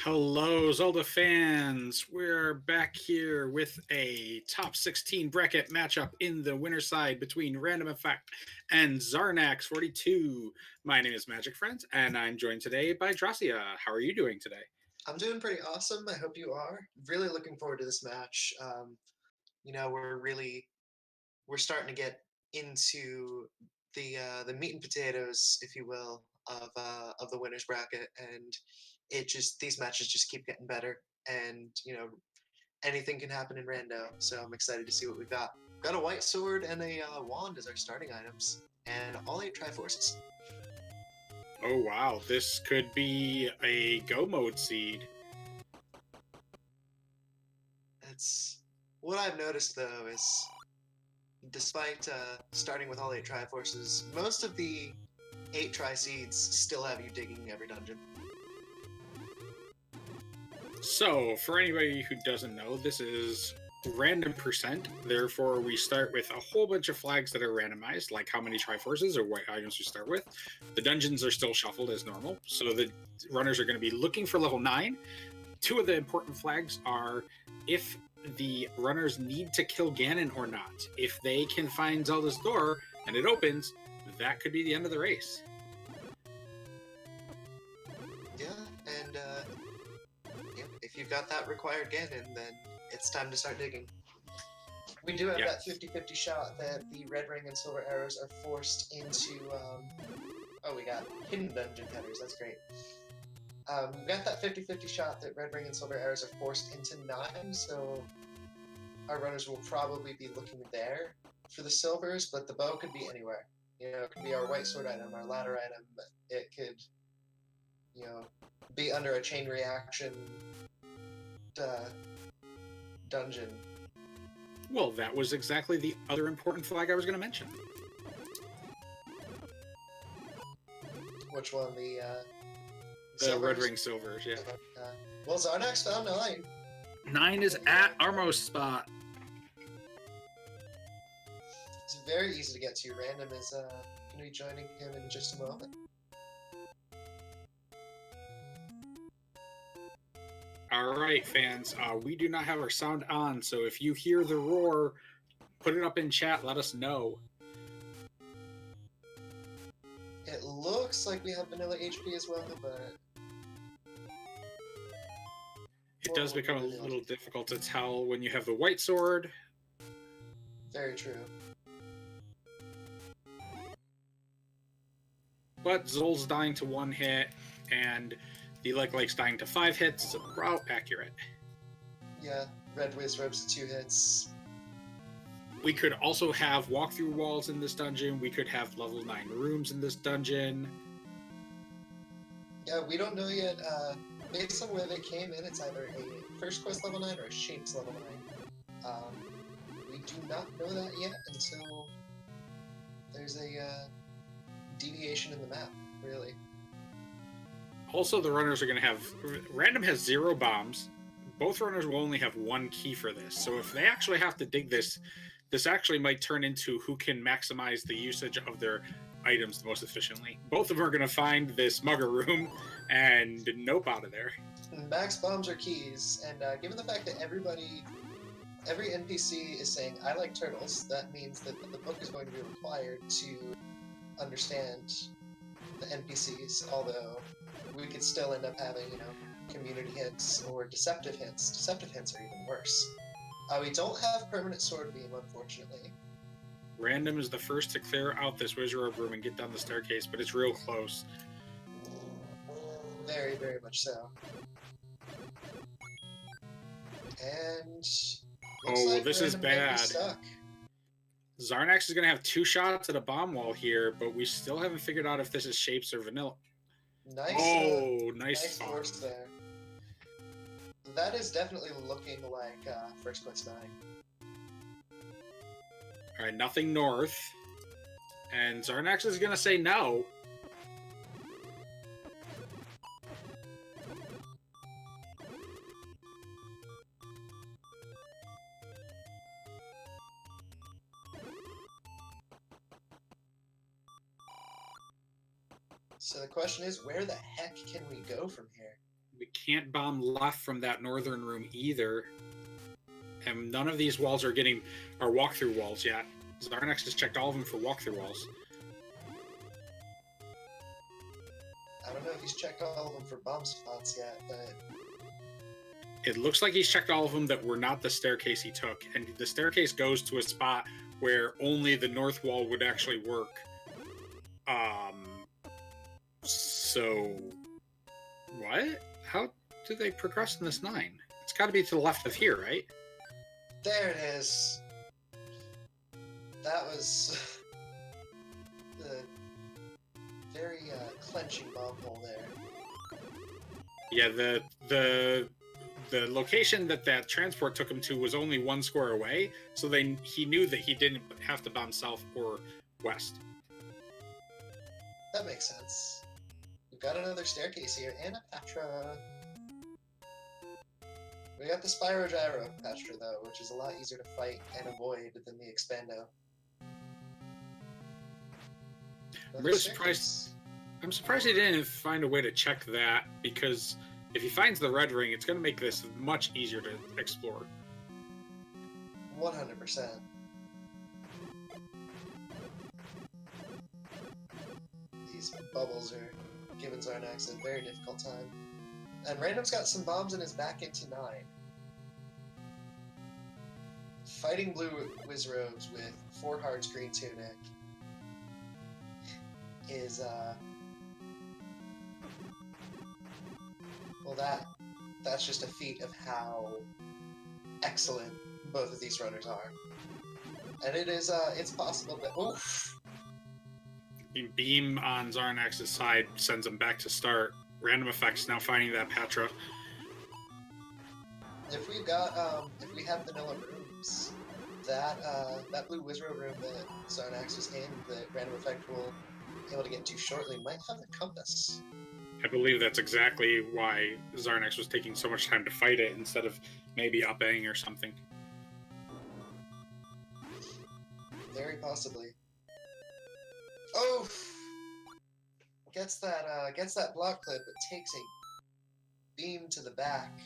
Hello, Zelda fans. We're back here with a top 16 bracket matchup in the winner side between RandomEffekt and Xarnax42. My name is Magic Friends, and I'm joined today by Dracia. How are you doing today? I'm doing pretty awesome. I hope you are. Really looking forward to this match. We're starting to get into the meat and potatoes, if you will, of the winners bracket, and these matches just keep getting better. And anything can happen in rando. So I'm excited to see what we've got. Got a white sword and a wand as our starting items, and all 8 Triforces. Oh, wow. This could be a go mode seed. It's what I've noticed though is despite starting with all 8 Triforces, most of the 8 Tri-Seeds still have you digging every dungeon. So, for anybody who doesn't know, this is random percent. Therefore, we start with a whole bunch of flags that are randomized, like how many Triforces or what items we start with. The dungeons are still shuffled as normal, so the runners are going to be looking for level 9. Two of the important flags are if the runners need to kill Ganon or not. If they can find Zelda's door and it opens, that could be the end of the race. Yeah, and if you've got that required Ganon, then it's time to start digging. We do have that 50-50 shot that the red ring and silver arrows are forced into. Oh, we got hidden dungeon headers. That's great. We got that 50-50 shot that red ring and silver arrows are forced into 9, so our runners will probably be looking there for the silvers, but the bow could be anywhere. It could be our white sword item, our ladder item. It could, be under a chain reaction dungeon. Well, that was exactly the other important flag I was going to mention. Which one? The red ring silvers, yeah. Well, Xarnax found 9. 9 is at our most spot. It's very easy to get to. Random is going to be joining him in just a moment. All right, fans. We do not have our sound on, so if you hear the roar, put it up in chat. Let us know. It looks like we have vanilla HP as well, but it does become a little difficult to tell when you have the white sword. Very true. But Zol's dying to 1 hit, and the Lake's dying to 5 hits. It's about accurate. Yeah, Red Wizrobes 2 hits. We could also have walkthrough walls in this dungeon. We could have level 9 rooms in this dungeon. Yeah, we don't know yet. Based on where they came in, it's either a first quest level 9 or a Shapes level 9. We do not know that yet until there's a deviation in the map, really. Also, the runners are going to have... Random has 0 bombs. Both runners will only have 1 key for this. So if they actually have to dig this, this actually might turn into who can maximize the usage of their items the most efficiently. Both of them are going to find this mugger room and nope out of there. Max bombs are keys, and given the fact that every NPC is saying, I like turtles, that means that the book is going to be required to understand the NPCs, although we could still end up having, community hints or deceptive hints. Deceptive hints are even worse. We don't have permanent sword beam, unfortunately. Random is the first to clear out this wizard room and get down the staircase, but it's real close. Very, very much so. And like this is bad. Xarnax is going to have 2 shots at a bomb wall here, but we still haven't figured out if this is Shapes or Vanilla. Nice. Nice force there. That is definitely looking like First Quest 9. Alright, nothing north. And Xarnax is going to say no. So the question is, where the heck can we go from here? We can't bomb left from that northern room either. And none of these walls are walkthrough walls yet. Xarnax has checked all of them for walkthrough walls. I don't know if he's checked all of them for bomb spots yet, but... It looks like he's checked all of them that were not the staircase he took. And the staircase goes to a spot where only the north wall would actually work. So... What? How do they progress in this 9? It's got to be to the left of here, right? There it is. That was the very clenching bomb hole there. Yeah, the location that transport took him to was only 1 square away, so he knew that he didn't have to bomb south or west. That makes sense. We've got another staircase here, and a Patra. We got the Spyro Gyro Patra, though, which is a lot easier to fight and avoid than the Expando. I'm really surprised. I'm surprised he didn't find a way to check that, because if he finds the red ring, it's going to make this much easier to explore. 100%. These bubbles are giving Xarnax a very difficult time. And Random's got some bombs in his back into 9. Fighting blue Wizrobes with 4 hearts green tunic is, well, that's just a feat of how excellent both of these runners are. And it is, it's possible that, oof! Beam on Xarnax's side sends him back to start. RandomEffekt's now finding that Patra. If we've got, if we have vanilla rooms, that blue Wizrobe room that Xarnax was in, that RandomEffekt will be able to get to shortly, might have a compass. I believe that's exactly why Xarnax was taking so much time to fight it instead of maybe upping or something. Very possibly. Oh! Gets that block clip, it takes a beam to the back.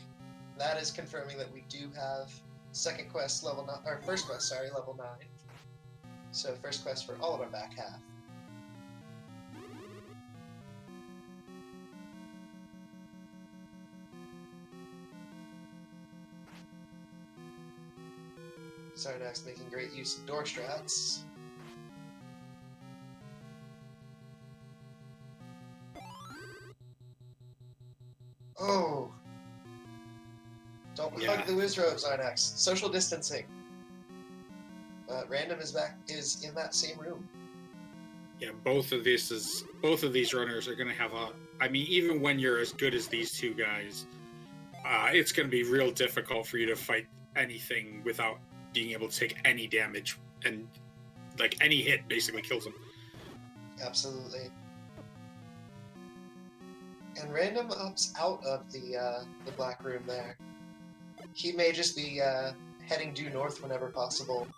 That is confirming that we do have second quest level 9, or first quest, sorry, level 9. So first quest for all of our back half. Xarnax making great use of door strats. Oh! Don't hug the Wizrobes, Xarnax. Social distancing. Random is in that same room. Yeah, both of these runners are going to have I mean, even when you're as good as these two guys, it's going to be real difficult for you to fight anything without being able to take any damage, and like any hit basically kills them. Absolutely. And Random ups out of the black room there. He may just be heading due north whenever possible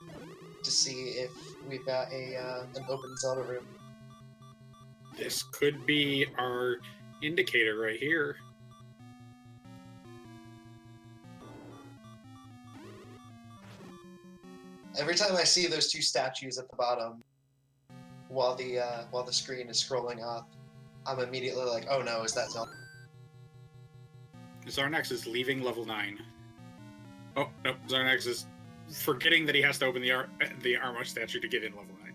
to see if we've got an open Zelda room. This could be our indicator right here. Every time I see those 2 statues at the bottom, while the screen is scrolling up, I'm immediately like, oh no, is that Zelda? Xarnax is leaving level 9. Oh, no, Xarnax is forgetting that he has to open the Armo statue to get in level 9.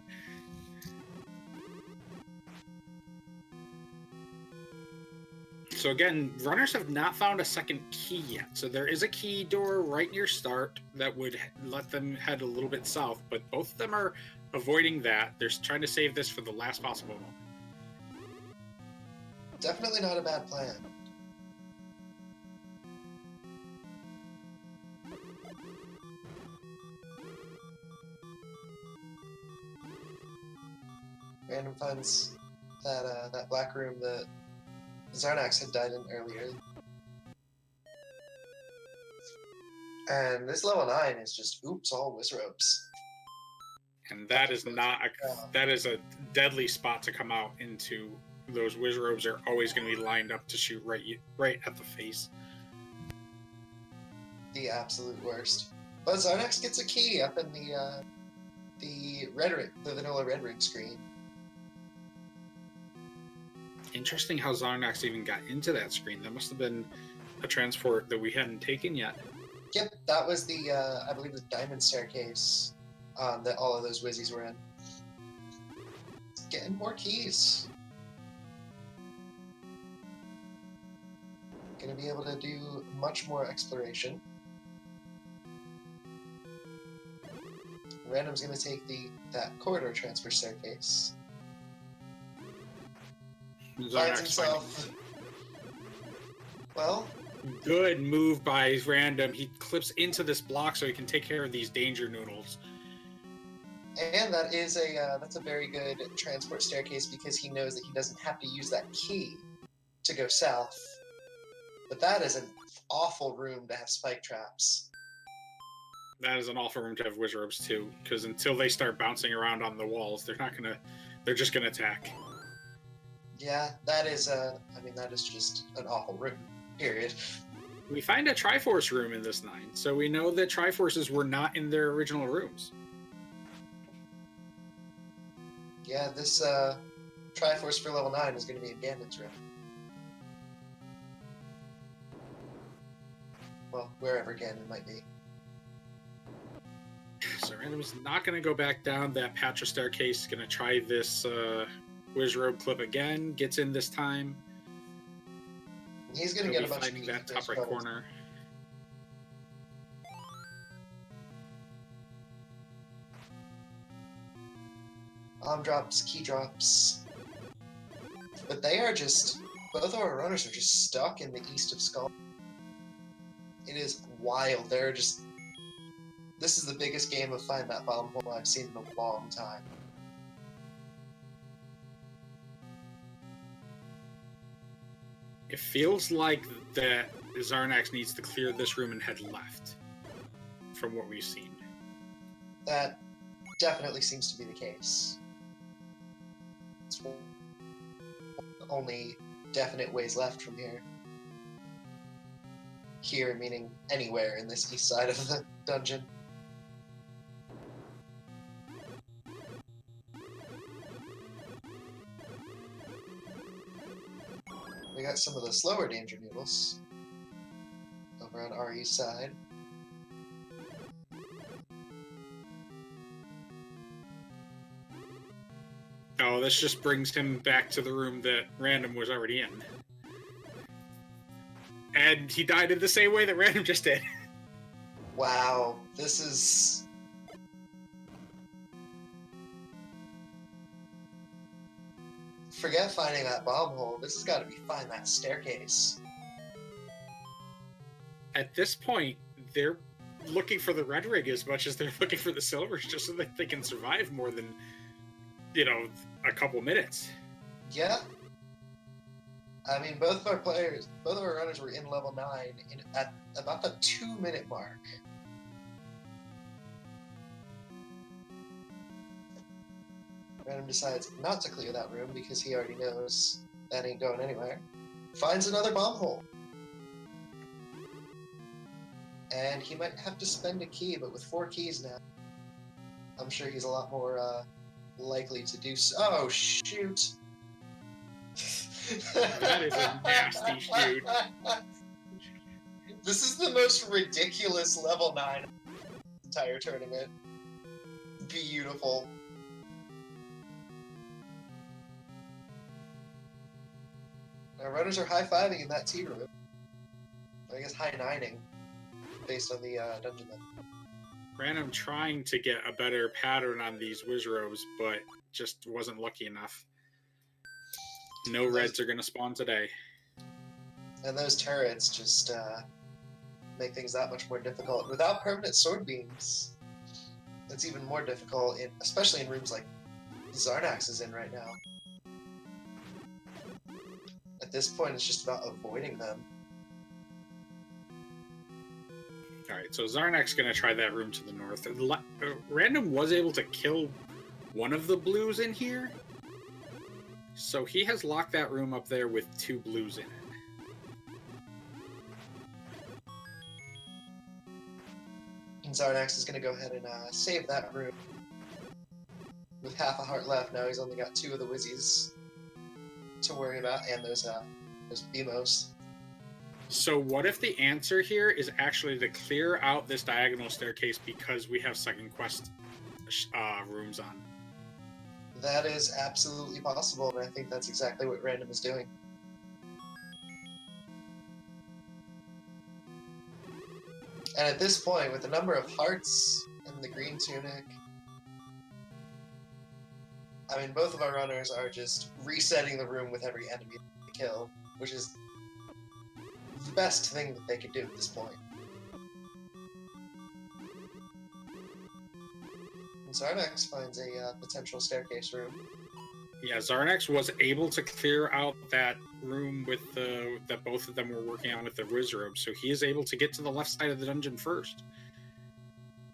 So again, runners have not found a second key yet. So there is a key door right near start that would let them head a little bit south, but both of them are avoiding that. They're trying to save this for the last possible moment. Definitely not a bad plan. Random finds that black room that Xarnax had died in earlier. And this level 9 is just oops, all Wizrobes. And that is not that is a deadly spot to come out into those Wizrobes are always going to be lined up to shoot right at the face. The absolute worst. But Xarnax gets a key up in the vanilla red ring screen. Interesting how Xarnax even got into that screen. That must have been a transport that we hadn't taken yet. Yep, that was the, I believe, the diamond staircase that all of those Wizzies were in. Getting more keys. Gonna be able to do much more exploration. Random's gonna take that corridor transfer staircase. Finds himself. Well. Good move by Random. He clips into this block so he can take care of these danger noodles. And that is that's a very good transport staircase because he knows that he doesn't have to use that key to go south. But that is an awful room to have spike traps. That is an awful room to have Wizrobes too, because until they start bouncing around on the walls, they're just gonna attack. Yeah, that is that is just an awful room. Period. We find a Triforce room in this 9, so we know that Triforces were not in their original rooms. Yeah, this Triforce for level 9 is going to be in Gandon's room. Well, wherever Gandon might be. So Random's not going to go back down that Patra staircase. Going to try this Wizrobe clip again. Gets in this time. He's going to get a bunch of keys that top right corner. Drops, key drops. But they are just... Both of our runners are just stuck in the east of Skull. It is wild. They're just... This is the biggest game of Find That Bomb Hole I've seen in a long time. It feels like that Xarnax needs to clear this room and head left, from what we've seen. That definitely seems to be the case. It's the only definite ways left from here. Here meaning anywhere in this east side of the dungeon. We got some of the slower danger noodles over on our east side. Oh, this just brings him back to the room that Random was already in. And he died in the same way that Random just did. Wow, this is... Forget finding that bomb hole. This has got to be find that staircase. At this point, they're looking for the red rig as much as they're looking for the silvers, just so that they can survive more than, a couple minutes. Yeah. I mean, both of our runners were in level 9 at about the 2-minute mark. Random decides not to clear that room because he already knows that ain't going anywhere. Finds another bomb hole. And he might have to spend a key, but with 4 keys now, I'm sure he's a lot more likely to do so. Oh, shoot. That is a nasty shoot. This is the most ridiculous level 9 of the entire tournament. Beautiful. Our runners are high-fiving in that T room. I guess high-nining, based on the dungeon then. Random trying to get a better pattern on these Wizrobes, but just wasn't lucky enough. No reds are going to spawn today. And those turrets just make things that much more difficult. Without permanent sword beams, it's even more difficult, especially in rooms like Xarnax is in right now. At this point, it's just about avoiding them. Alright, so Xarnax's going to try that room to the north. Random was able to kill one of the blues in here. So he has locked that room up there with 2 blues in it. And Xarnax is going to go ahead and save that room. With half a heart left, now he's only got 2 of the Wizzies to worry about, and those BMOs. So what if the answer here is actually to clear out this diagonal staircase because we have second quest rooms on? That is absolutely possible, and I think that's exactly what Random is doing. And at this point, with the number of hearts and the green tunic, I mean, both of our runners are just resetting the room with every enemy they kill, which is the best thing that they could do at this point. And Xarnax finds a potential staircase room. Yeah, Xarnax was able to clear out that room with that both of them were working on with the wizard, so he is able to get to the left side of the dungeon first.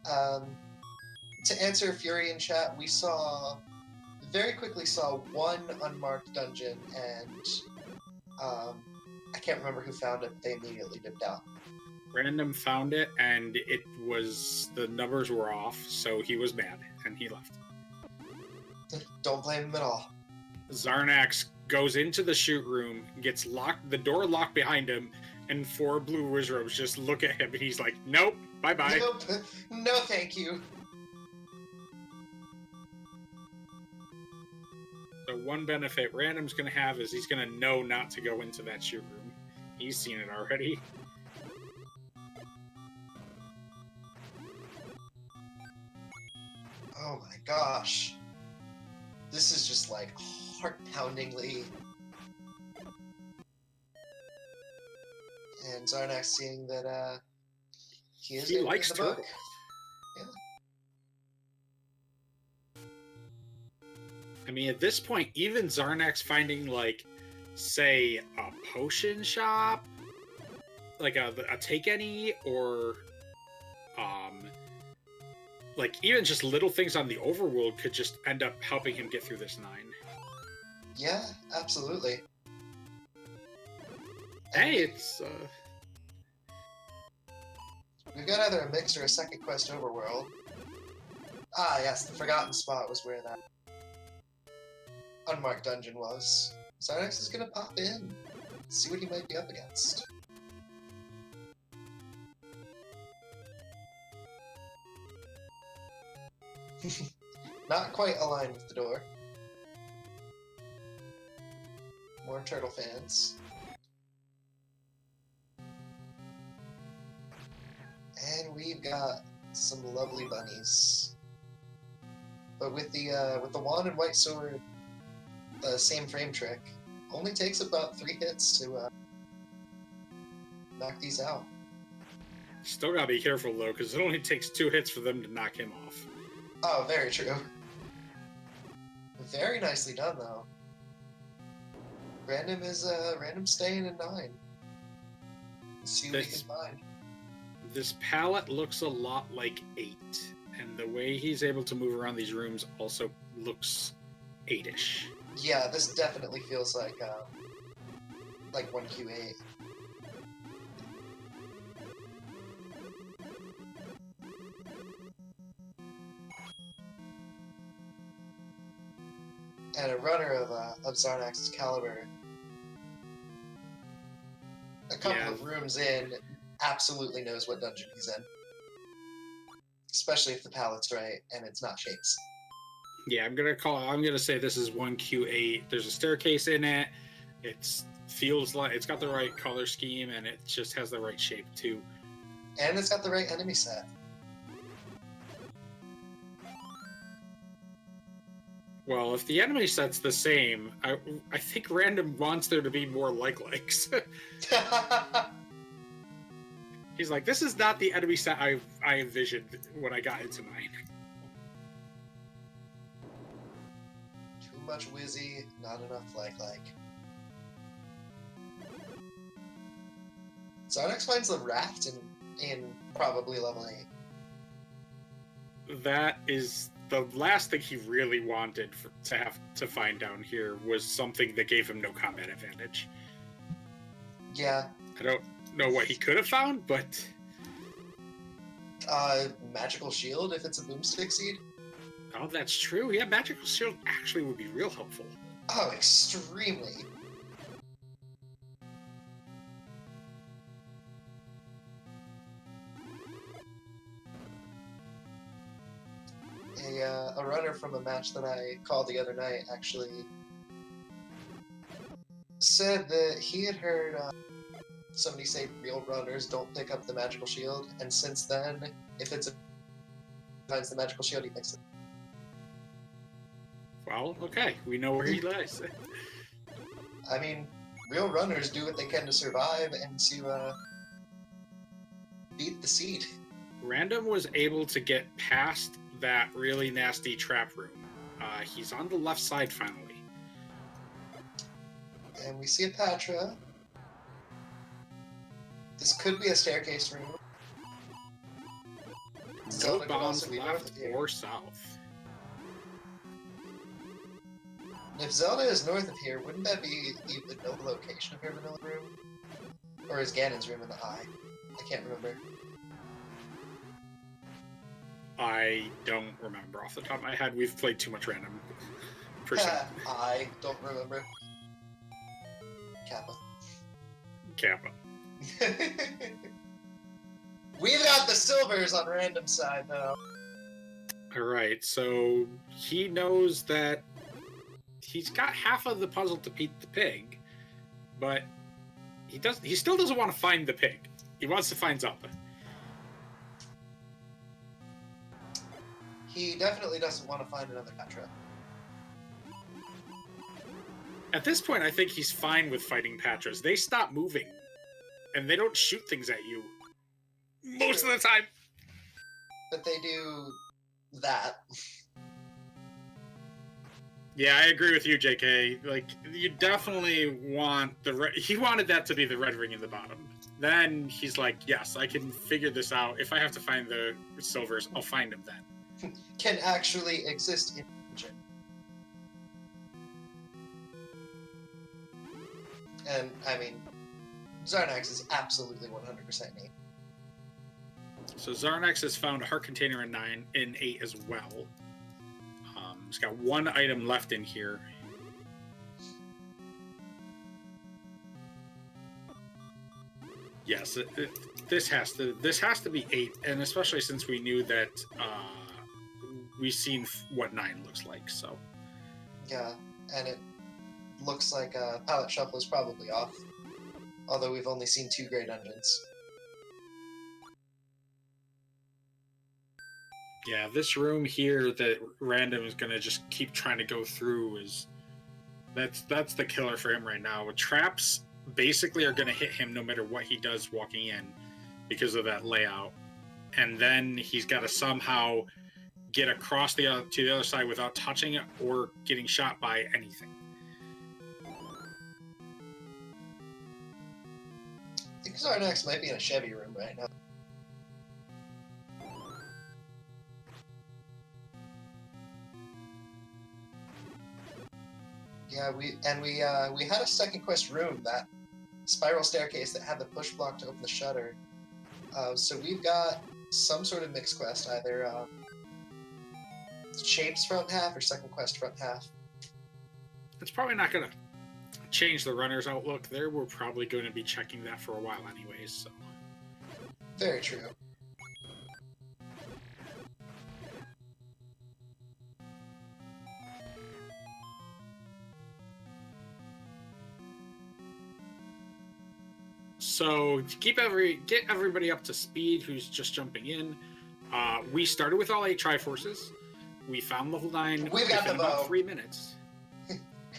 To answer Fury in chat, we very quickly saw one unmarked dungeon, and I can't remember who found it, but they immediately dipped out. Random found it, and the numbers were off, so he was mad, and he left. Don't blame him at all. Xarnax goes into the shoot room, gets the door locked behind him, and 4 blue wizards just look at him, and he's like, nope, bye-bye. Nope, no thank you. So one benefit Random's going to have is he's going to know not to go into that shoot room. He's seen it already. Oh my gosh. This is just like heart-poundingly. And Xarnax seeing that he likes the book. turtles. Yeah. I mean, at this point, even Xarnax finding, like, say, a potion shop, like a take any, or like even just little things on the overworld could just end up helping him get through this 9. Yeah, absolutely. Hey, it's we've got either a mix or a second quest overworld. Ah, yes, the Forgotten Spot was where that unmarked dungeon was. Xarnax is gonna pop in, see what he might be up against. Not quite aligned with the door. More turtle fans. And we've got some lovely bunnies. But with the wand and white sword, the same frame trick, only takes about 3 hits to knock these out. Still gotta be careful though, because it only takes 2 hits for them to knock him off. Oh, very true. Very nicely done though. Random is staying in 9. Let's see what he can find. This palette looks a lot like 8, and the way he's able to move around these rooms also looks 8-ish. Yeah, this definitely feels like 1Q8. And a runner of Xarnax's caliber, a couple of rooms in, absolutely knows what dungeon he's in. Especially if the palette's right and it's not shapes. Yeah, I'm gonna say this is 1Q8. There's a staircase in it. It feels like it's got the right color scheme, and it just has the right shape too. And it's got the right enemy set. Well, if the enemy set's the same, I think Random wants there to be more like-likes. He's like, this is not the enemy set I envisioned when I got into 9. Too much Wizzy, not enough like. Xarnax finds the raft in probably level 8. That is the last thing he really wanted to have to find down here was something that gave him no combat advantage. Yeah. I don't know what he could have found, but... Magical shield if it's a boomstick seed. Oh, that's true. Yeah, magical shield actually would be real helpful. Oh, extremely. A runner from a match that I called the other night actually said that he had heard somebody say real runners don't pick up the magical shield, and since then, if it's finds the magical shield, he picks it. Well, okay, we know where he lies. I mean, real runners do what they can to survive and to beat the seed. Random was able to get past that really nasty trap room. He's on the left side finally. And we see a Patra. This could be a staircase room. No Zelda could bombs also be left north of here. or south. If Zelda is north of here, wouldn't that be the no location of her vanilla room? Or is Ganon's room in the eye? I can't remember. I don't remember off the top of my head. We've played too much random. I don't remember. Kappa. Kappa. We've got the silvers on random side, though. Alright, so he knows that he's got half of the puzzle to beat the pig, but he still doesn't want to find the pig. He wants to find Zelda. He definitely doesn't want to find another Patra. At this point, I think he's fine with fighting Patras. They stop moving, and they don't shoot things at you. Most of the time. But they do that. Yeah, I agree with you, JK. Like, you definitely want he wanted that to be the red ring in the bottom. Then he's like, yes, I can figure this out. If I have to find the silvers, I'll find them then. Can actually exist in engine. And, I mean, Xarnax is absolutely 100% me. So Xarnax has found a heart container in 8 as well. He's got one item left in here. Yes, this has to be 8, and especially since we knew that we've seen what 9 looks like. So yeah, and it looks like Palette Shuffle is probably off. Although we've only seen 2 Grey Dungeons. yeah, this room here that Random is gonna just keep trying to go through that's the killer for him right now. Traps basically are gonna hit him no matter what he does walking in because of that layout, and then he's got to somehow get across to the other side without touching it or getting shot by anything. I think Xarnax might be in a Chevy room right now. Yeah, we had a second quest room, that spiral staircase that had the push block to open the shutter. So we've got some sort of mixed quest, either Shapes front half or second quest front half. It's probably not going to change the runner's outlook there. We're probably going to be checking that for a while anyways. So. Very true. So to get everybody up to speed who's just jumping in, we started with all 8 Triforces. We found level 9 We've got the bow. About 3 minutes.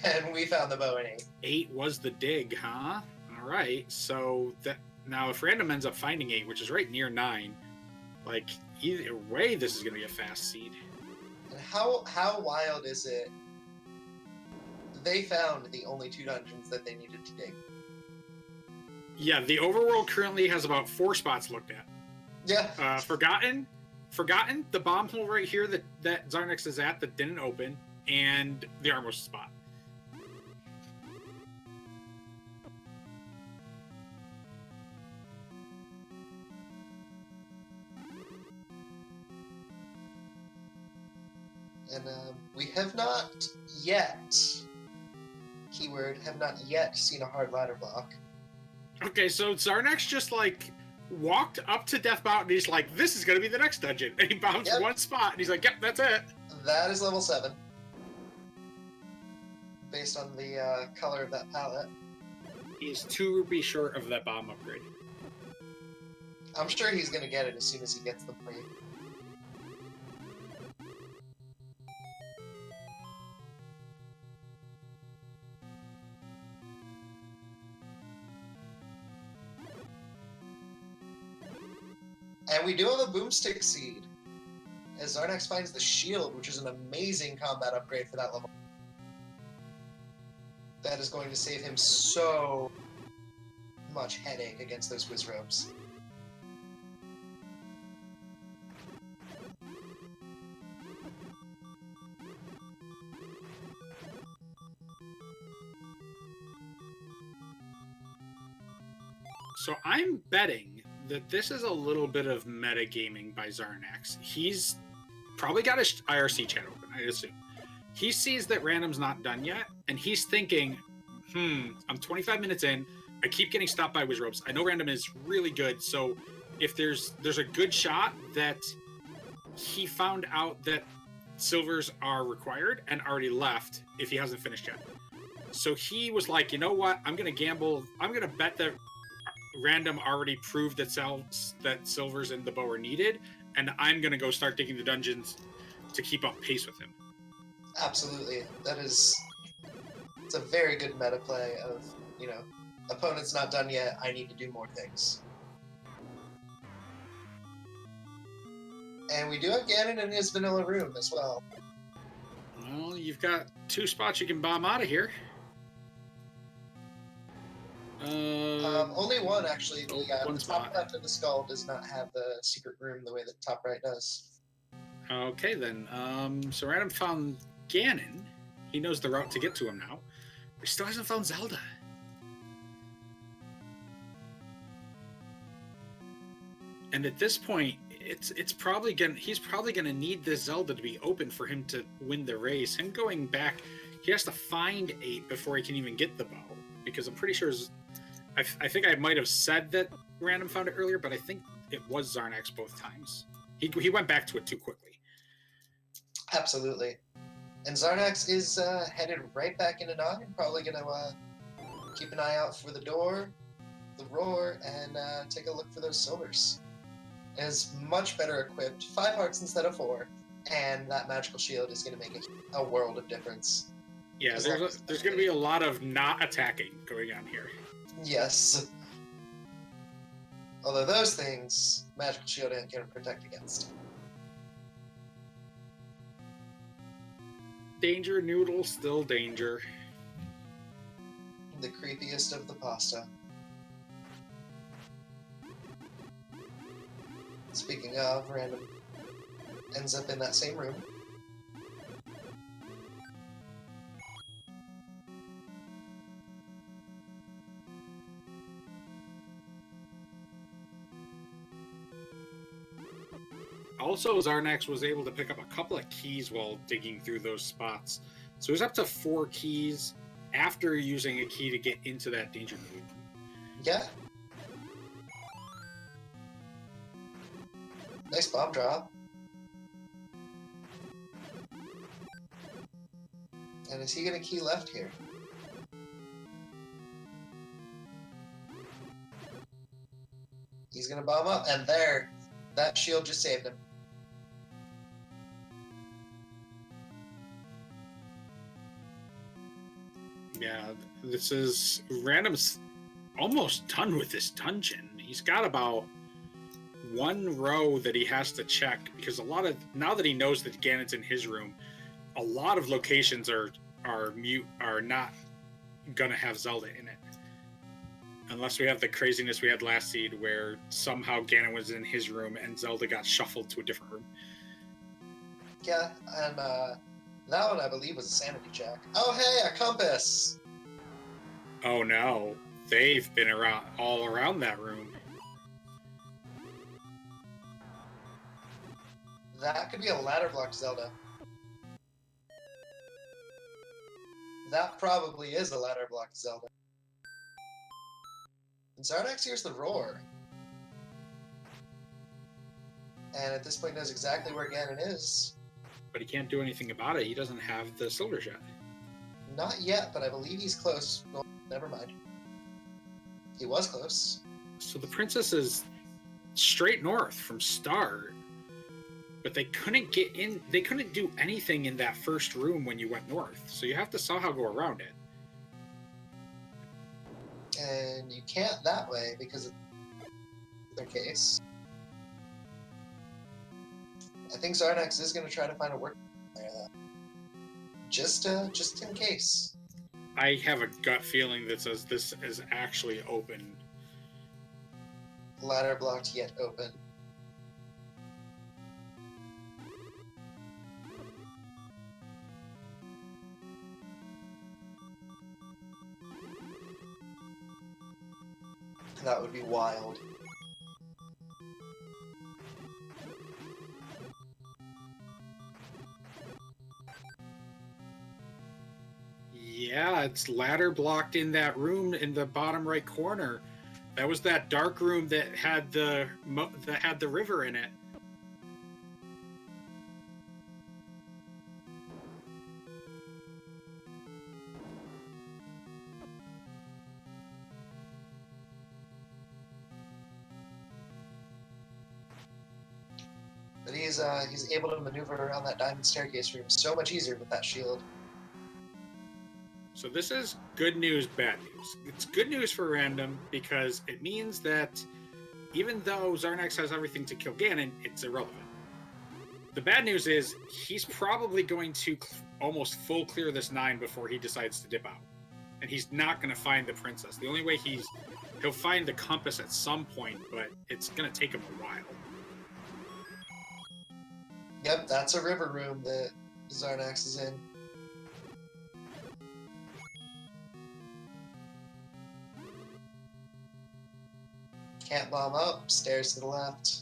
And we found the bow in 8. 8 was the dig, huh? All right. So now if Random ends up finding 8, which is right near 9, like either way, this is going to be a fast seed. And how wild is it? They found the only 2 dungeons that they needed to dig. Yeah, the overworld currently has about 4 spots looked at. Yeah. Forgotten forgotten the bomb hole right here that Xarnax is at that didn't open, and the armor spot. And we have not yet, keyword, have not yet seen a hard ladder block. Okay, so Xarnax just like walked up to Death Mountain and he's like, this is going to be the next dungeon. And he bounced one spot and he's like, yep, that's it. That is level 7. Based on the color of that palette. He's 2 rupees short of that bomb upgrade. I'm sure he's going to get it as soon as he gets the plate. And we do have a boomstick seed, as Xarnax finds the shield, which is an amazing combat upgrade for that level. That is going to save him so much headache against those whiz robes. So I'm betting that this is a little bit of metagaming by Xarnax. He's probably got his IRC chat open, I assume. He sees that Random's not done yet, and he's thinking, I'm 25 minutes in, I keep getting stopped by whiz ropes. I know Random is really good, so if there's a good shot that he found out that silvers are required and already left if he hasn't finished yet. So he was like, you know what, I'm going to gamble, I'm going to bet that Random already proved that silvers and the bow are needed, and I'm going to go start digging the dungeons to keep up pace with him. Absolutely. It's a very good meta play of, opponent's not done yet, I need to do more things. And we do have Ganon in his vanilla room as well. Well, you've got 2 spots you can bomb out of here. Only one, actually. The top left of the skull does not have the secret room the way that top right does. Okay, then. So Random found Ganon. He knows the route to get to him now. But he still hasn't found Zelda. And at this point, he's probably gonna need this Zelda to be open for him to win the race. Him going back, he has to find 8 before he can even get the bow. Because I'm pretty sure I think I might have said that Random found it earlier, but I think it was Xarnax both times. He went back to it too quickly. Absolutely. And Xarnax is headed right back into 9, probably going to keep an eye out for the door, the roar, and take a look for those silvers. And is much better equipped, 5 hearts instead of 4, and that magical shield is going to make a world of difference. Yeah, there's going to be a lot of not attacking going on here. Yes. Although those things, magical shield ain't going to protect against. Danger noodle, still danger. The creepiest of the pasta. Speaking of, Random ends up in that same room. Also, Xarnax was able to pick up a couple of keys while digging through those spots. So he's up to 4 keys after using a key to get into that danger room. Yeah. Nice bomb drop. And is he going to key left here? He's going to bomb up, and there, that shield just saved him. Yeah, this is Random's almost done with this dungeon. He's got about 1 row that he has to check because now that he knows that Ganon's in his room, a lot of locations are not gonna have Zelda in it. Unless we have the craziness we had last seed where somehow Ganon was in his room and Zelda got shuffled to a different room. Yeah, and that one I believe was a sanity check. Oh hey, a compass! Oh no, they've been all around that room. That could be a ladder block Zelda. That probably is a ladder block Zelda. And Xarnax hears the roar. And at this point knows exactly where Ganon is. But he can't do anything about it. He doesn't have the silver yet. Not yet, but I believe he's close. Well, never mind. He was close. So the princess is straight north from start. But they couldn't get in. They couldn't do anything in that first room when you went north. So you have to somehow go around it. And you can't that way because of their case. I think Xarnax is going to try to find a work there, though. Just in case. I have a gut feeling that says this is actually open. Ladder blocked yet open. That would be wild. Yeah, it's ladder blocked in that room in the bottom right corner. That was that dark room that had the river in it. But he's able to maneuver around that diamond staircase room so much easier with that shield. So this is good news, bad news. It's good news for Random because it means that even though Xarnax has everything to kill Ganon, it's irrelevant. The bad news is he's probably going to almost full clear this 9 before he decides to dip out. And he's not going to find the princess. The only way he'll find the compass at some point, but it's going to take him a while. Yep, that's a river room that Xarnax is in. Can't bomb up, stairs to the left.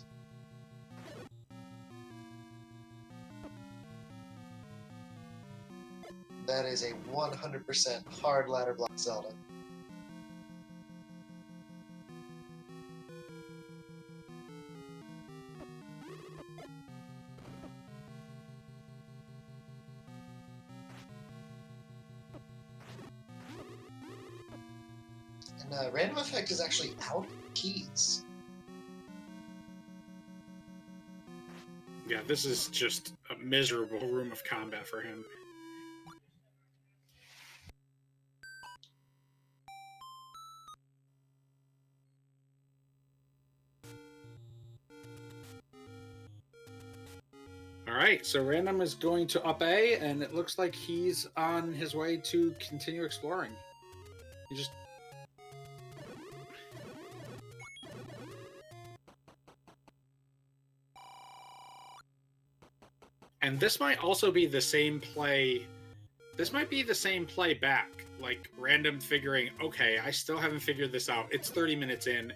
That is a 100% hard ladder block Zelda. And RandomEffekt is actually out of keys. Yeah, this is just a miserable room of combat for him. Alright, so Random is going to up A, and it looks like he's on his way to continue exploring. He just... And this might also be the same play... This might be the same play back. Like, Random figuring, okay, I still haven't figured this out. It's 30 minutes in.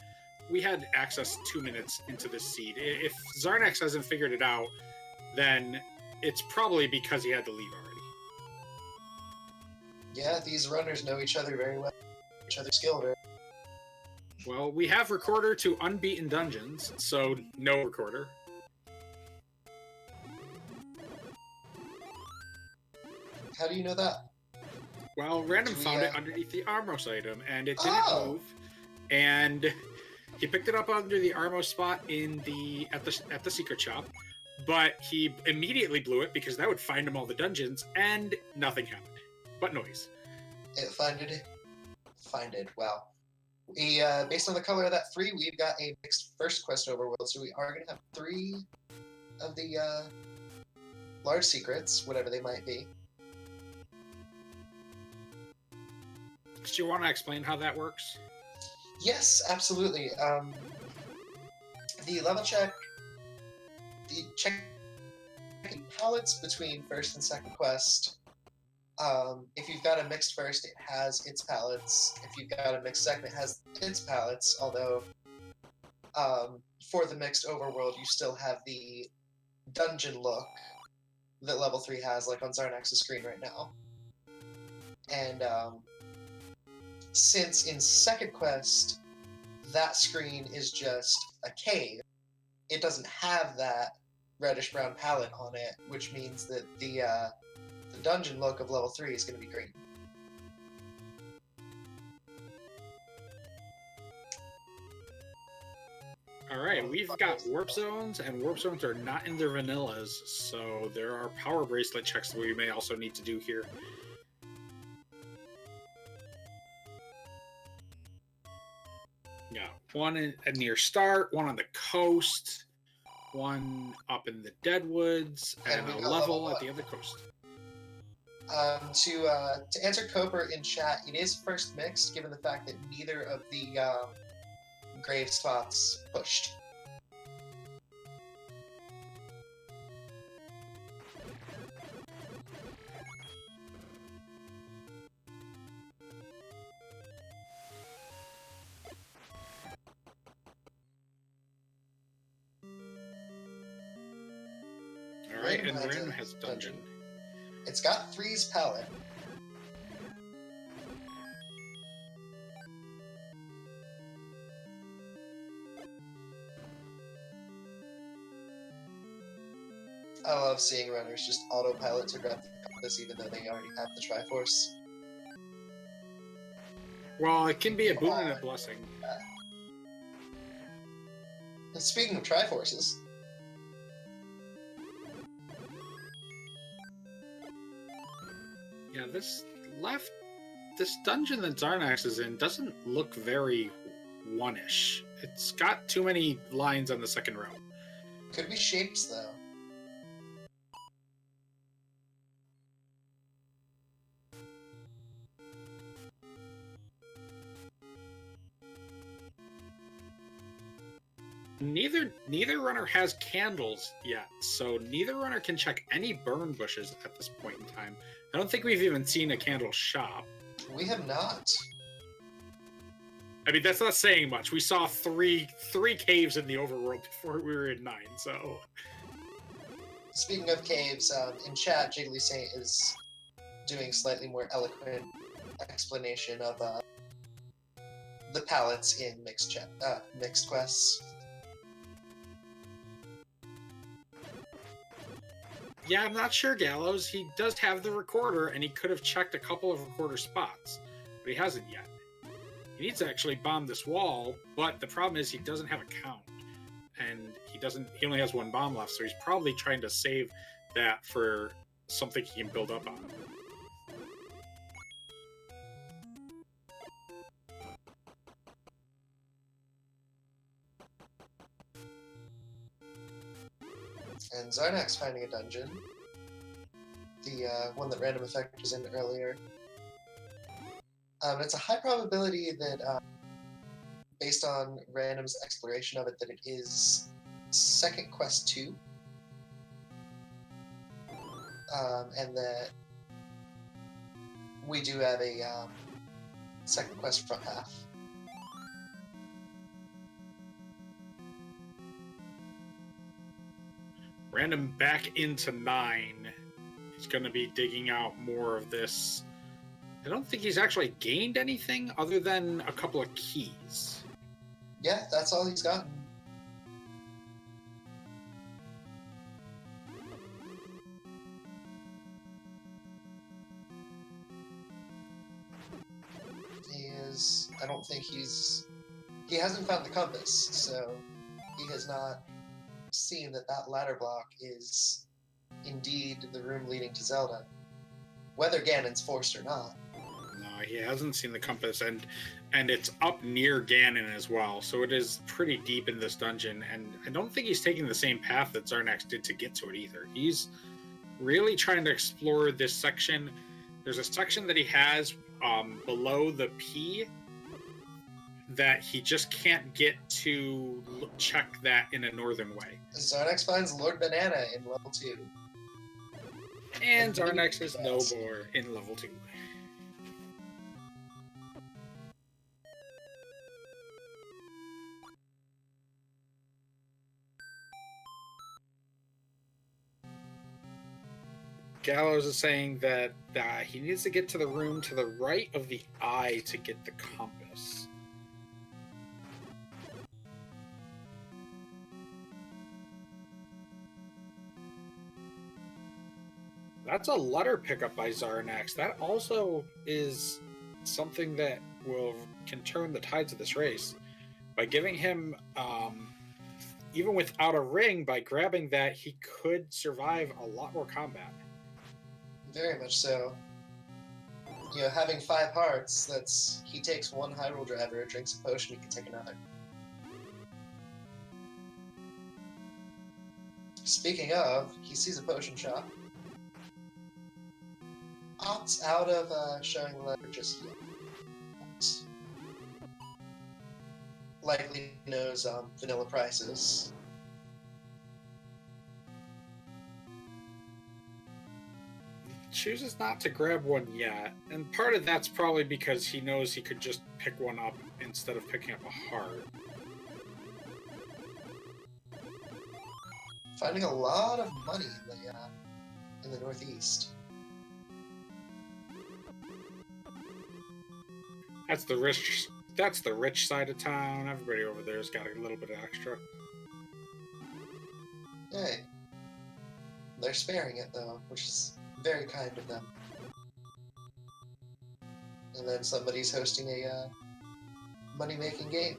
We had access 2 minutes into this seed. If Xarnax hasn't figured it out, then it's probably because he had to leave already. Yeah, these runners know each other very well. Each other's skill very well. Well, we have Recorder to Unbeaten Dungeons, so no Recorder. How do you know that? Well, Random found it underneath the Armos item, and it didn't move. And he picked it up under the Armos spot at the secret shop, but he immediately blew it because that would find him all the dungeons, and nothing happened. But noise. It finded it. Find it. Wow. We, based on the color of that 3, we've got a mixed first quest overworld, so we are going to have 3 of the large secrets, whatever they might be. Do you want to explain how that works? Yes, absolutely. The level check, the check palettes between first and second quest. If you've got a mixed first, it has its palettes. If you've got a mixed second, it has its palettes. Although, for the mixed overworld, you still have the dungeon look that level 3 has, like on Xarnax's screen right now. And since in second quest, that screen is just a cave, it doesn't have that reddish brown palette on it, which means that the dungeon look of level 3 is going to be green. Alright, we've got warp zones, and warp zones are not in their vanillas, so there are power bracelet checks that we may also need to do here. Yeah, one near start, one on the coast, one up in the Deadwoods, and a level at the other coast. To answer Cooper in chat, it is first mixed, given the fact that neither of the grave spots pushed. Alright, and Random has dungeon. It's got 3's palette. I love seeing runners just autopilot to grab the compass even though they already have the Triforce. Well, it can be a boon and a blessing. Speaking of Triforces, yeah, this dungeon that Xarnax is in doesn't look very one-ish. It's got too many lines on the second row. Could be shapes, though. Neither runner has candles yet, so neither runner can check any burn bushes at this point in time. I don't think we've even seen a candle shop. We have not. I mean, that's not saying much. We saw three caves in the overworld before we were in 9, so... Speaking of caves, in chat, Jiggly Saint is doing slightly more eloquent explanation of the palettes in mixed quests. Yeah, I'm not sure, Gallows. He does have the recorder, and he could have checked a couple of recorder spots, but he hasn't yet. He needs to actually bomb this wall, but the problem is he doesn't have a count, and he only has 1 bomb left, so he's probably trying to save that for something he can build up on. And Xarnax finding a dungeon. The one that RandomEffekt was in earlier. It's a high probability that, based on Random's exploration of it, that it is second quest 2. And that we do have a second quest front half. Random back into 9. He's going to be digging out more of this. I don't think he's actually gained anything other than a couple of keys. Yeah, that's all he's got. I don't think he hasn't found the compass, so he has not seen that ladder block is indeed the room leading to Zelda. Whether Ganon's forced or not. No, he hasn't seen the compass, and it's up near Ganon as well, so it is pretty deep in this dungeon, and I don't think he's taking the same path that Xarnax did to get to it either. He's really trying to explore this section. There's a section that he has below the P that he just can't get to check that in a northern way. Xarnax finds Lord Banana in level 2. And Xarnax is no more in level 2. Gallows is saying that he needs to get to the room to the right of the eye to get the compass. That's a letter pickup by Xarnax. That also is something that can turn the tides of this race. By giving him, even without a ring, by grabbing that, he could survive a lot more combat. Very much so. You know, having 5 hearts, he takes 1 Hyrule Driver, drinks a potion, he can take another. Speaking of, he sees a potion shop. Opts out of showing the letter just yet. Likely knows vanilla prices. Chooses not to grab one yet, and part of that's probably because he knows he could just pick one up instead of picking up a heart. Finding a lot of money in the northeast. That's the rich. That's the rich side of town. Everybody over there's got a little bit of extra. Hey, they're sparing it though, which is very kind of them. And then somebody's hosting a money-making game.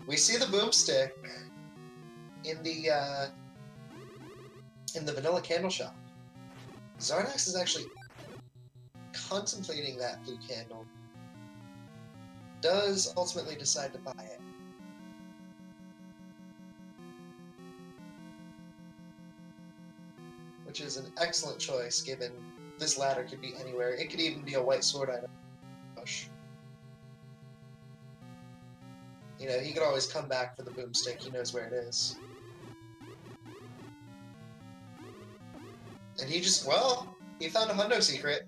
We see the boomstick in the vanilla candle shop. Xarnax is actually contemplating that blue candle. Does ultimately decide to buy it. Which is an excellent choice, given this ladder could be anywhere. It could even be a white sword item. You know, he could always come back for the boomstick. He knows where it is. And he just, well, he found a hundo secret.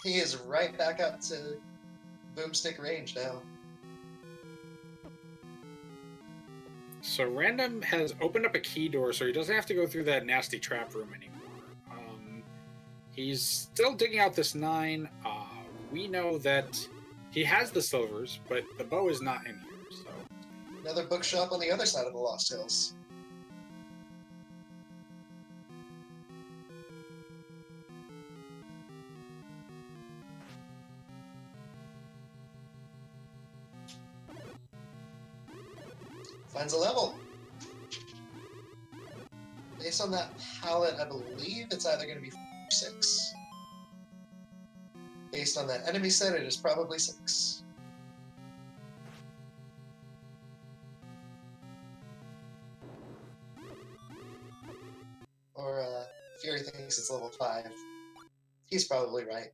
He is right back up to boomstick range now. So Random has opened up a key door, so he doesn't have to go through that nasty trap room anymore. He's still digging out this 9. We know that he has the silvers, but the bow is not in here. So another bookshop on the other side of the Lost Hills. Finds a level. Based on that palette, I believe it's either going to be 6. Based on that enemy set, it is probably 6. Or, Fury thinks it's level 5. He's probably right.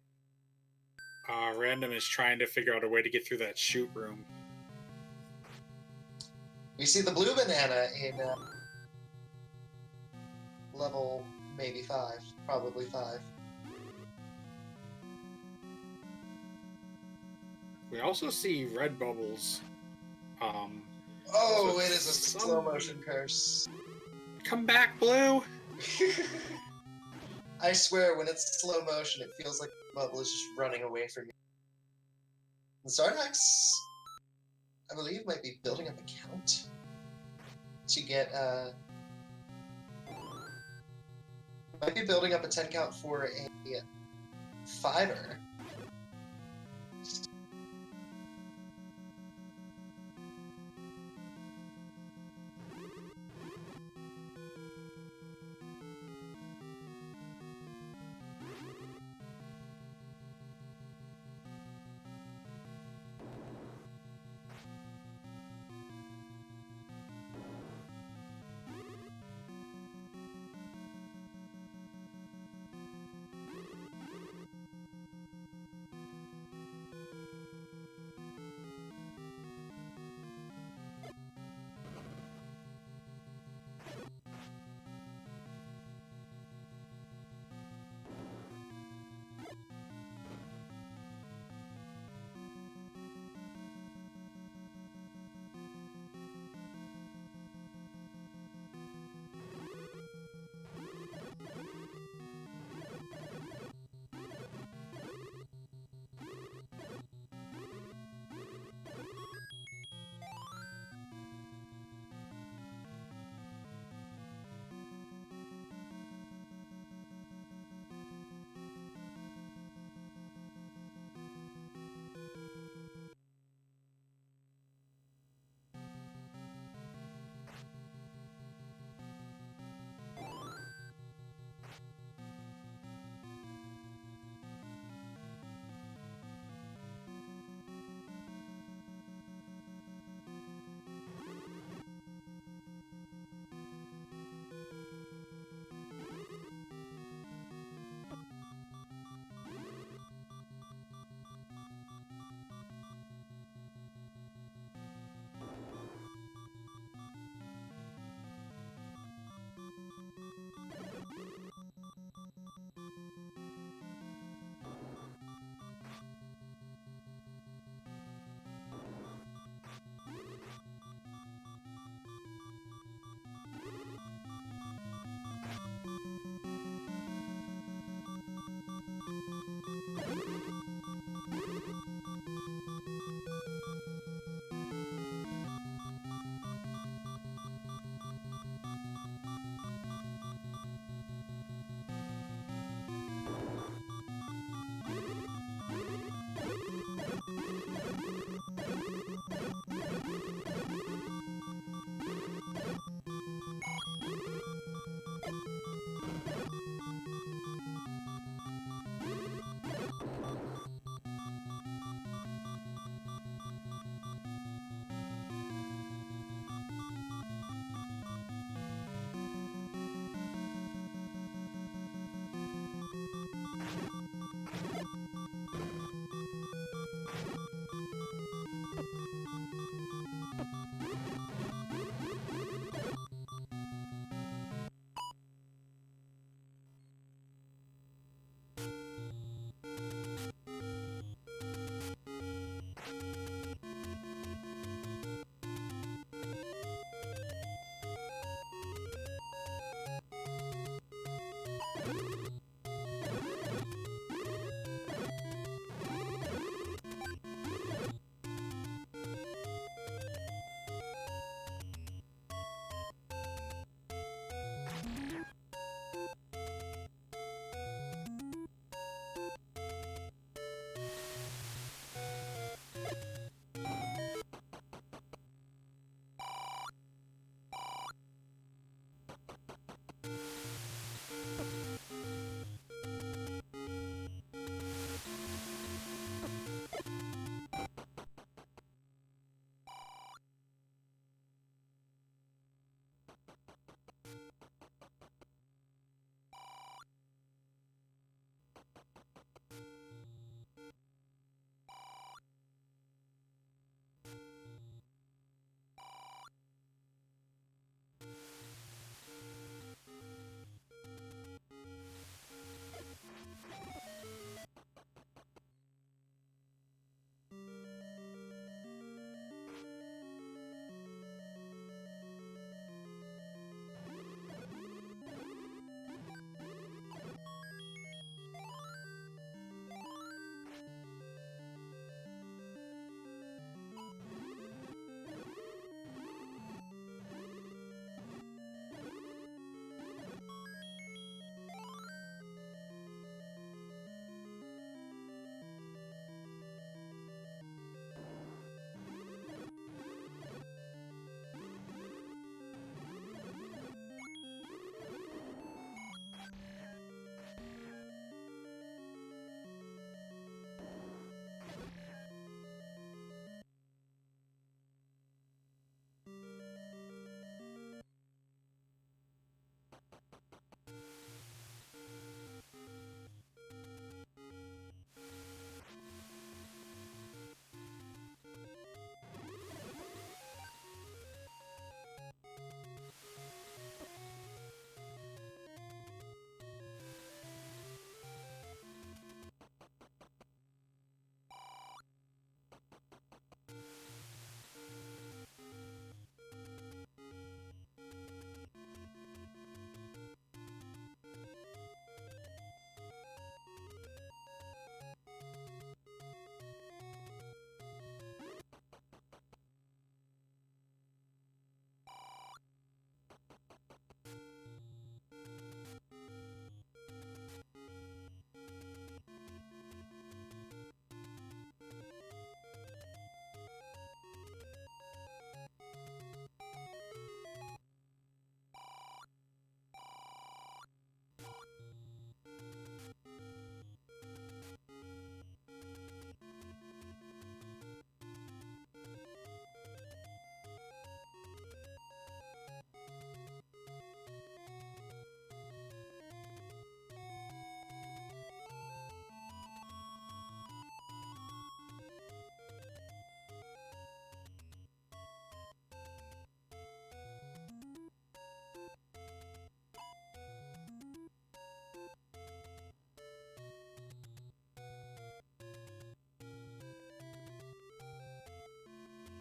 Random is trying to figure out a way to get through that chute room. We see the blue banana in level maybe 5, probably 5. We also see red bubbles. Oh, so it is a slow motion curse. Come back, Blue! I swear, when it's slow motion, it feels like the bubble is just running away from you. And Xarnax, I believe, might be building up a count to get, might be building up a 10 count for a 5er.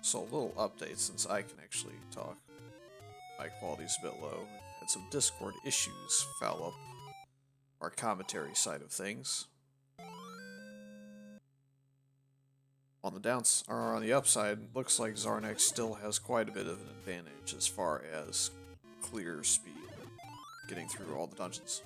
So a little update since I can actually talk. My quality's a bit low. We've had some Discord issues foul up our commentary side of things. On the upside, looks like Xarnax still has quite a bit of an advantage as far as clear speed, getting through all the dungeons.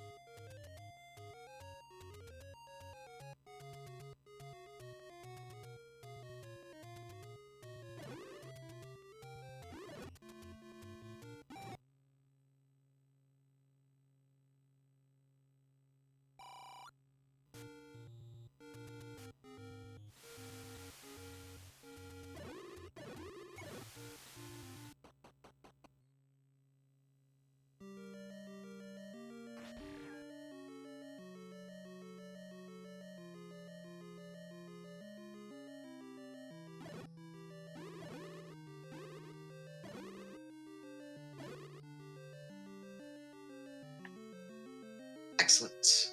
Excellent.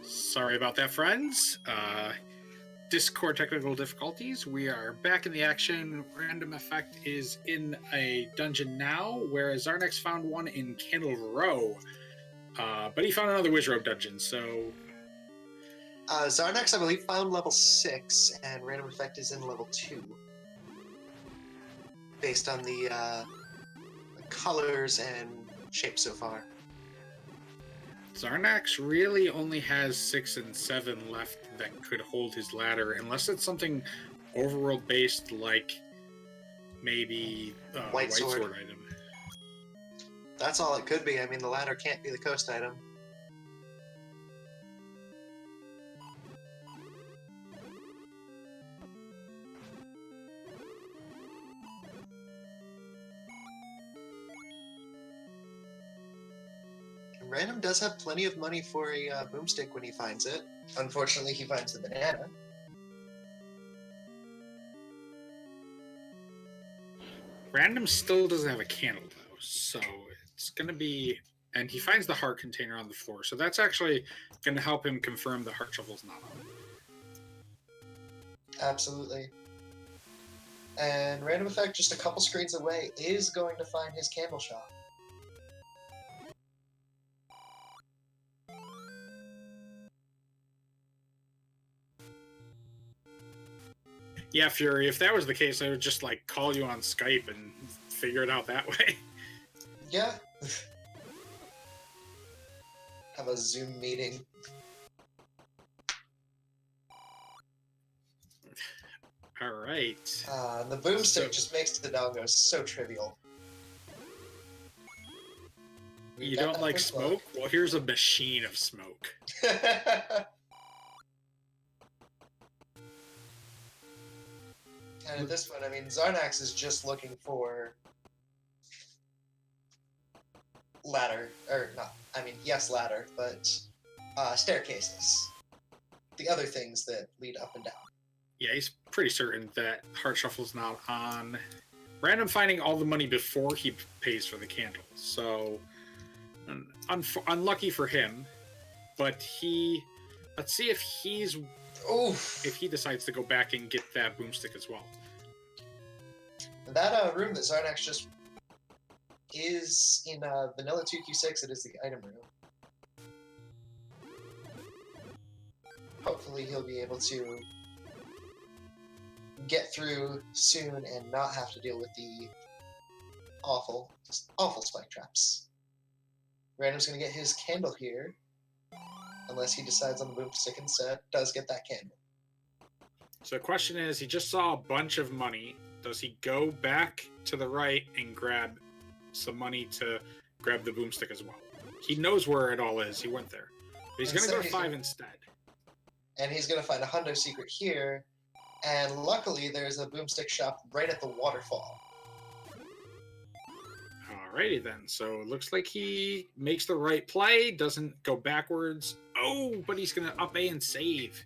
Sorry about that, friends. Discord technical difficulties. We are back in the action. RandomEffekt is in a dungeon now, whereas Xarnax found one in Candle Row. But he found another Wizrobe dungeon, so... Xarnax, I believe, found level 6, and RandomEffekt is in level 2. Based on the colors and shapes so far. Xarnax really only has 6 and 7 left that could hold his ladder, unless it's something overworld based, like maybe White sword item. That's all it could be. I mean, the ladder can't be the coast item. Random does have plenty of money for a boomstick when he finds it. Unfortunately, he finds the banana. Random still doesn't have a candle, though, so it's going to be... And he finds the heart container on the floor, so that's actually going to help him confirm the heart shuffle's not on. Absolutely. And RandomEffekt, just a couple screens away, is going to find his candle shop. Yeah, Fury, if that was the case, I would just, like, call you on Skype and figure it out that way. Yeah. Have a Zoom meeting. All right. The boomstick just makes the doggo so trivial. You don't like smoke? Well, here's a machine of smoke. And at this point, I mean, Xarnax is just looking for ladder, or not, I mean, yes, ladder, but staircases. The other things that lead up and down. Yeah, he's pretty certain that Heart Shuffle's not on. Random finding all the money before he pays for the candle, so unlucky for him. But let's see if he decides to go back and get that boomstick as well. That room that Xarnax just is in Vanilla 2Q6, it is the item room. Hopefully he'll be able to get through soon and not have to deal with the awful spike traps. Random's going to get his candle here, unless he decides on the boomstick instead, does get that candle. So the question is, he just saw a bunch of money. Does he go back to the right and grab some money to grab the boomstick as well? He knows where it all is. He went there. But he's going to go to 5 instead. And he's going to find a hundo secret here. And luckily, there's a boomstick shop right at the waterfall. Alrighty then. So it looks like he makes the right play, doesn't go backwards. Oh, but he's going to up A and save.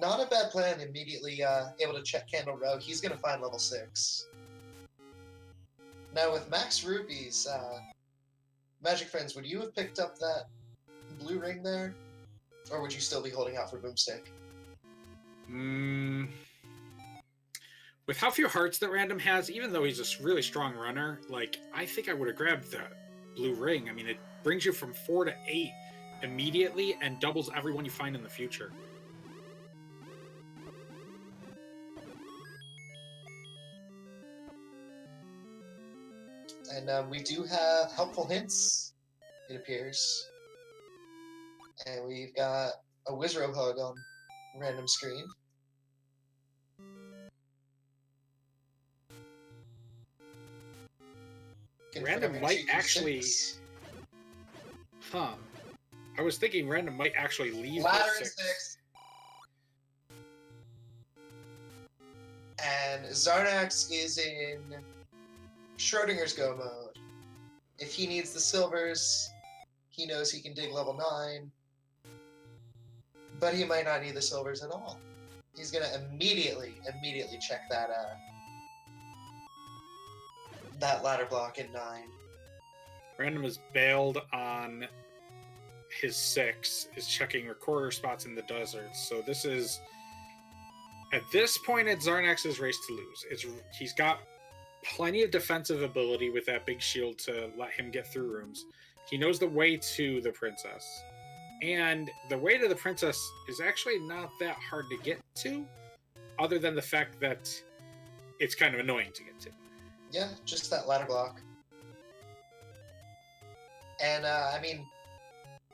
Not a bad plan, immediately able to check Candle Row. He's going to find level 6. Now with max rupees, Magic Friends, would you have picked up that blue ring there? Or would you still be holding out for Boomstick? With how few hearts that Random has, even though he's a really strong runner, like, I think I would have grabbed the blue ring. I mean, it brings you from 4 to 8 immediately and doubles everyone you find in the future. And we do have helpful hints, it appears. And we've got a Wizrobe Hug on random screen. Random might actually... Huh. I was thinking Random might actually leave Ladder with 6. 6. And Xarnax is in Schrodinger's Go mode. If he needs the silvers, he knows he can dig level 9. But he might not need the silvers at all. He's gonna immediately check that that ladder block in 9. Random is bailed on his 6, is checking recorder spots in the desert. So this is, at this point, it's Xarnax's race to lose. He's got plenty of defensive ability with that big shield to let him get through rooms. He knows the way to the princess. And the way to the princess is actually not that hard to get to, other than the fact that it's kind of annoying to get to. Yeah, just that ladder block. And, I mean,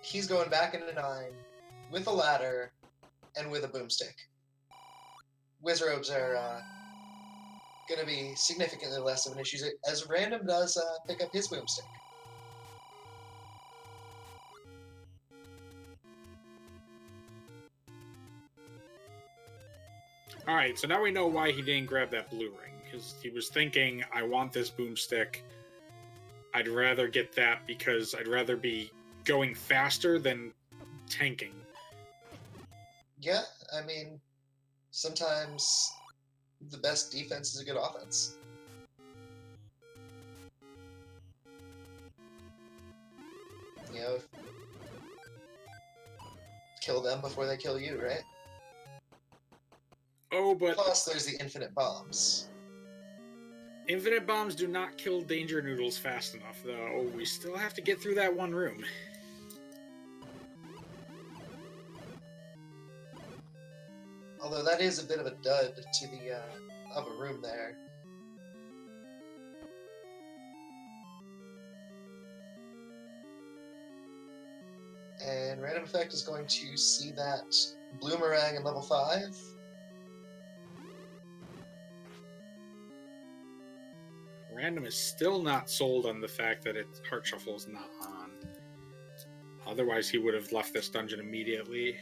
he's going back into 9 with a ladder and with a boomstick. Wizrobes are going to be significantly less of an issue, as Random does pick up his boomstick. Alright, so now we know why he didn't grab that blue ring. Because he was thinking, I want this boomstick. I'd rather get that because I'd rather be going faster than tanking. Yeah, I mean, sometimes the best defense is a good offense. You know, kill them before they kill you, right? Oh, but... Plus, there's the infinite bombs. Infinite bombs do not kill Danger Noodles fast enough, though. We still have to get through that one room. Although that is a bit of a dud to the, of a room there. And RandomEffekt is going to see that Bloomerang in level 5. Random is still not sold on the fact that its Heart Shuffle is not on. Otherwise, he would have left this dungeon immediately.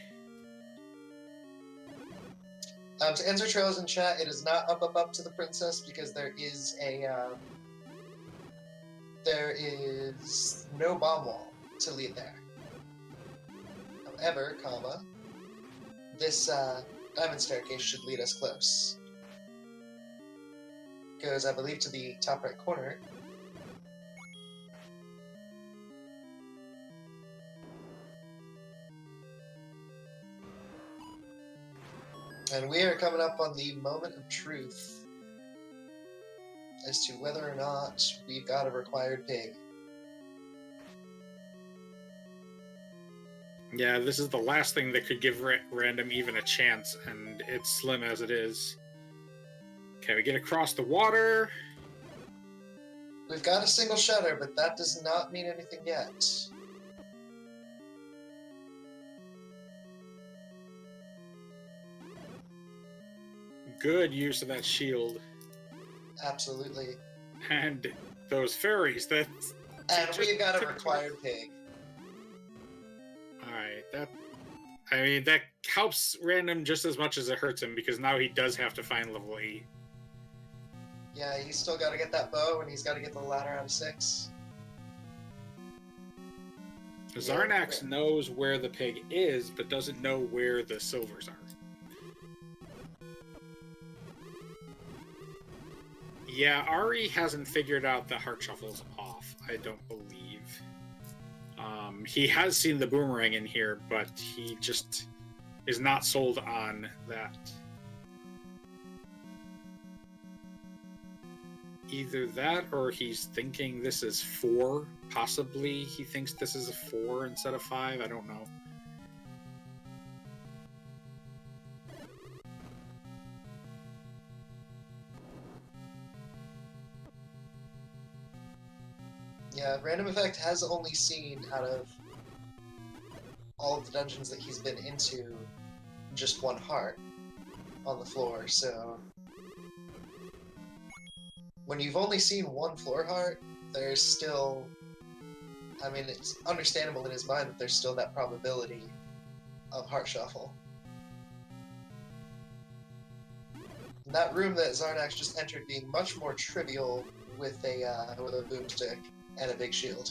To answer Trails in chat, it is not up to the princess because there is no bomb wall to lead there. However, this diamond staircase should lead us close. Goes, I believe, to the top right corner. And we are coming up on the moment of truth as to whether or not we've got a required pig. Yeah, this is the last thing that could give Random even a chance, and it's slim as it is. Okay, we get across the water. We've got a single shutter, but that does not mean anything yet. Good use of that shield. Absolutely. And those fairies, that... And we've got a required pig. Alright, that helps Random just as much as it hurts him, because now he does have to find level 8. Yeah, he's still got to get that bow, and he's got to get the ladder out of 6. Xarnax knows where the pig is, but doesn't know where the silvers are. Yeah, Ari hasn't figured out the Heart Shuffle's off, I don't believe. He has seen the boomerang in here, but he just is not sold on that. Either that, or he's thinking this is 4. Possibly he thinks this is a 4 instead of 5. I don't know. Yeah, RandomEffekt has only seen, out of all of the dungeons that he's been into, just 1 heart on the floor, so... When you've only seen 1 floor heart, there's still... I mean, it's understandable in his mind that there's still that probability of heart shuffle. And that room that Xarnax just entered being much more trivial with a boomstick and a big shield.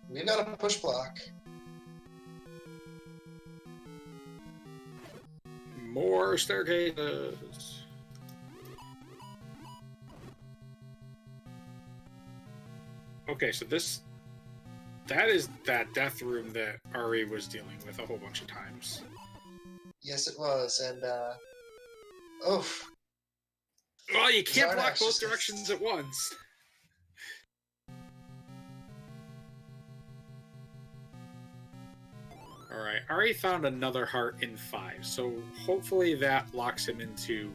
We've got a push block. More staircases. Okay, so that is that death room that Ari was dealing with a whole bunch of times. Yes, it was, and oof. Well, you can't Xarnax block both just- directions at once. Alright, Ari found another heart in 5, so hopefully that locks him into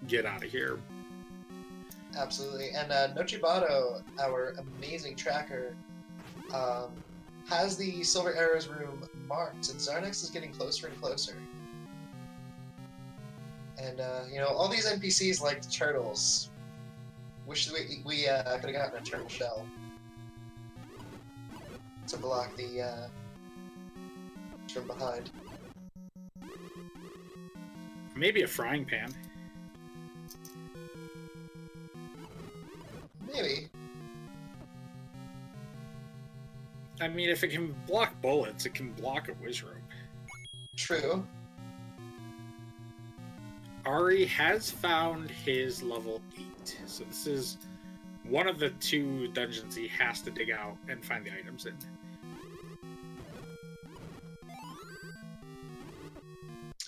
get out of here. Absolutely, and Nochibato, our amazing tracker, has the Silver Arrows room marked, and Xarnax is getting closer and closer. And, you know, all these NPCs like turtles. Wish we could have gotten a turtle shell to block the, from behind. Maybe a frying pan. Maybe. I mean, if it can block bullets, it can block a whiz rope. True. Ari has found his level 8, so this is one of the 2 dungeons he has to dig out and find the items in.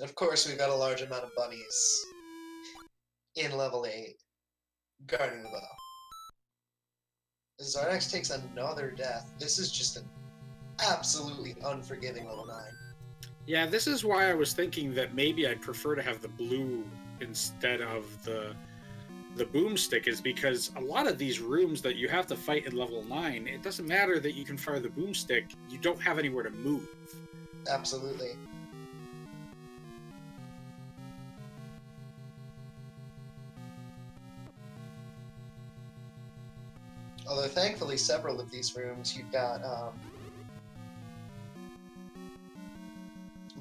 Of course, we've got a large amount of bunnies in level 8, guarding the bow. As Xarnax takes another death, this is just an absolutely unforgiving level 9. Yeah, this is why I was thinking that maybe I'd prefer to have the blue instead of the boomstick, is because a lot of these rooms that you have to fight in level 9, it doesn't matter that you can fire the boomstick, you don't have anywhere to move. Absolutely. Although thankfully several of these rooms you've got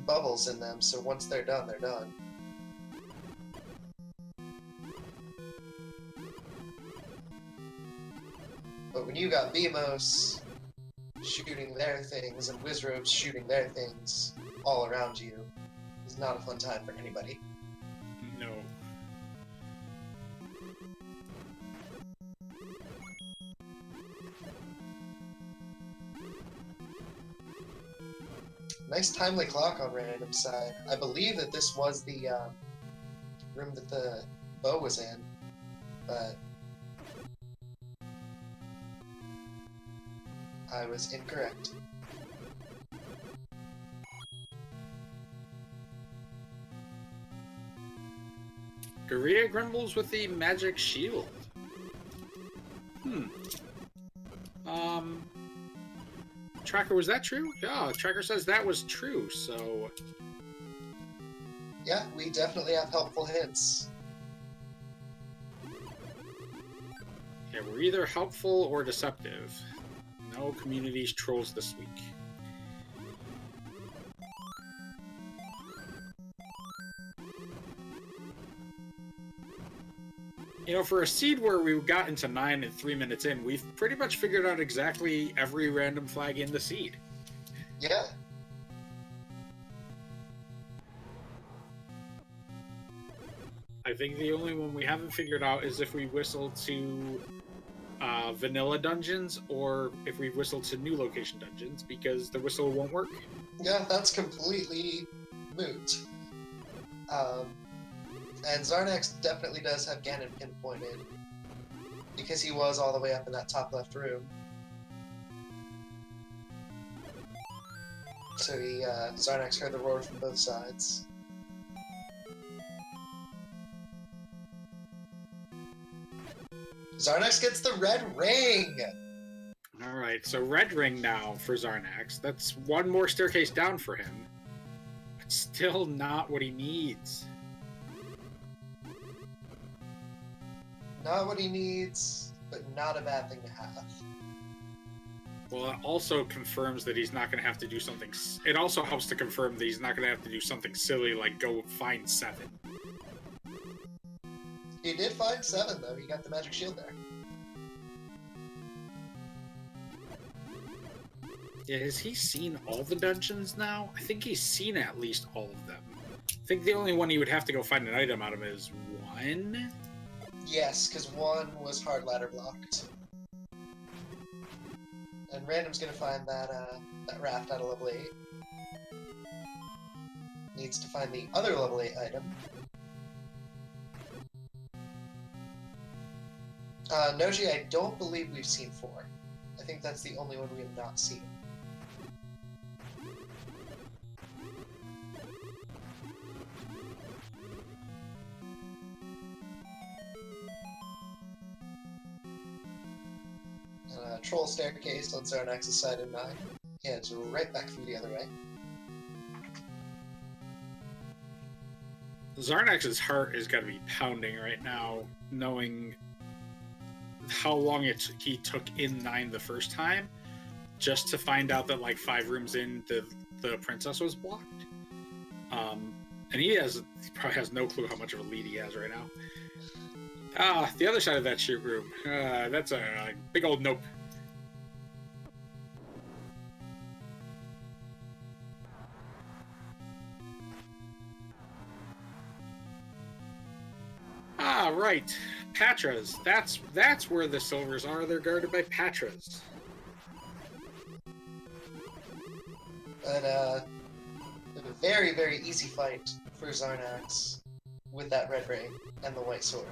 bubbles in them, so once they're done, they're done. But when you got Beamos shooting their things and Wizrobes shooting their things all around you, it's not a fun time for anybody. No. Nice timely clock on Random side. I believe that this was the room that the bow was in, but I was incorrect. Guerrilla grumbles with the magic shield. Tracker, was that true? Yeah, Tracker says that was true, so... Yeah, we definitely have helpful hints. Yeah, we're either helpful or deceptive. No communities trolls this week. You know, for a seed where we got into 9 and 3 minutes in, we've pretty much figured out exactly every random flag in the seed. Yeah. I think the only one we haven't figured out is if we whistle to vanilla dungeons, or if we whistle to new location dungeons, because the whistle won't work. Yeah, that's completely moot. And Xarnax definitely does have Ganon pinpointed, because he was all the way up in that top left room. So Xarnax heard the roar from both sides. Xarnax gets the red ring! Alright, so red ring now for Xarnax. That's one more staircase down for him. But still not what he needs. Not what he needs, but not a bad thing to have. Well, it also confirms that he's not going to have to do something... It also helps to confirm that he's not going to have to do something silly like go find 7. He did find 7, though. He got the magic shield there. Yeah, has he seen all the dungeons now? I think he's seen at least all of them. I think the only one he would have to go find an item out of is 1. Yes, because 1 was hard ladder blocked. And Random's gonna find that raft out of level 8. Needs to find the other level 8 item. Noji, I don't believe we've seen 4. I think that's the only one we have not seen. Troll staircase on Xarnax's side of 9. Heads right back through the other way. Xarnax's heart has got to be pounding right now, knowing how long he took in 9 the first time, just to find out that like 5 rooms in, the princess was blocked. And he probably has no clue how much of a lead he has right now. The other side of that shoot room. That's a big old nope. Right. Patras. That's where the silvers are. They're guarded by Patras. But a very, very easy fight for Xarnax with that red ring and the white sword.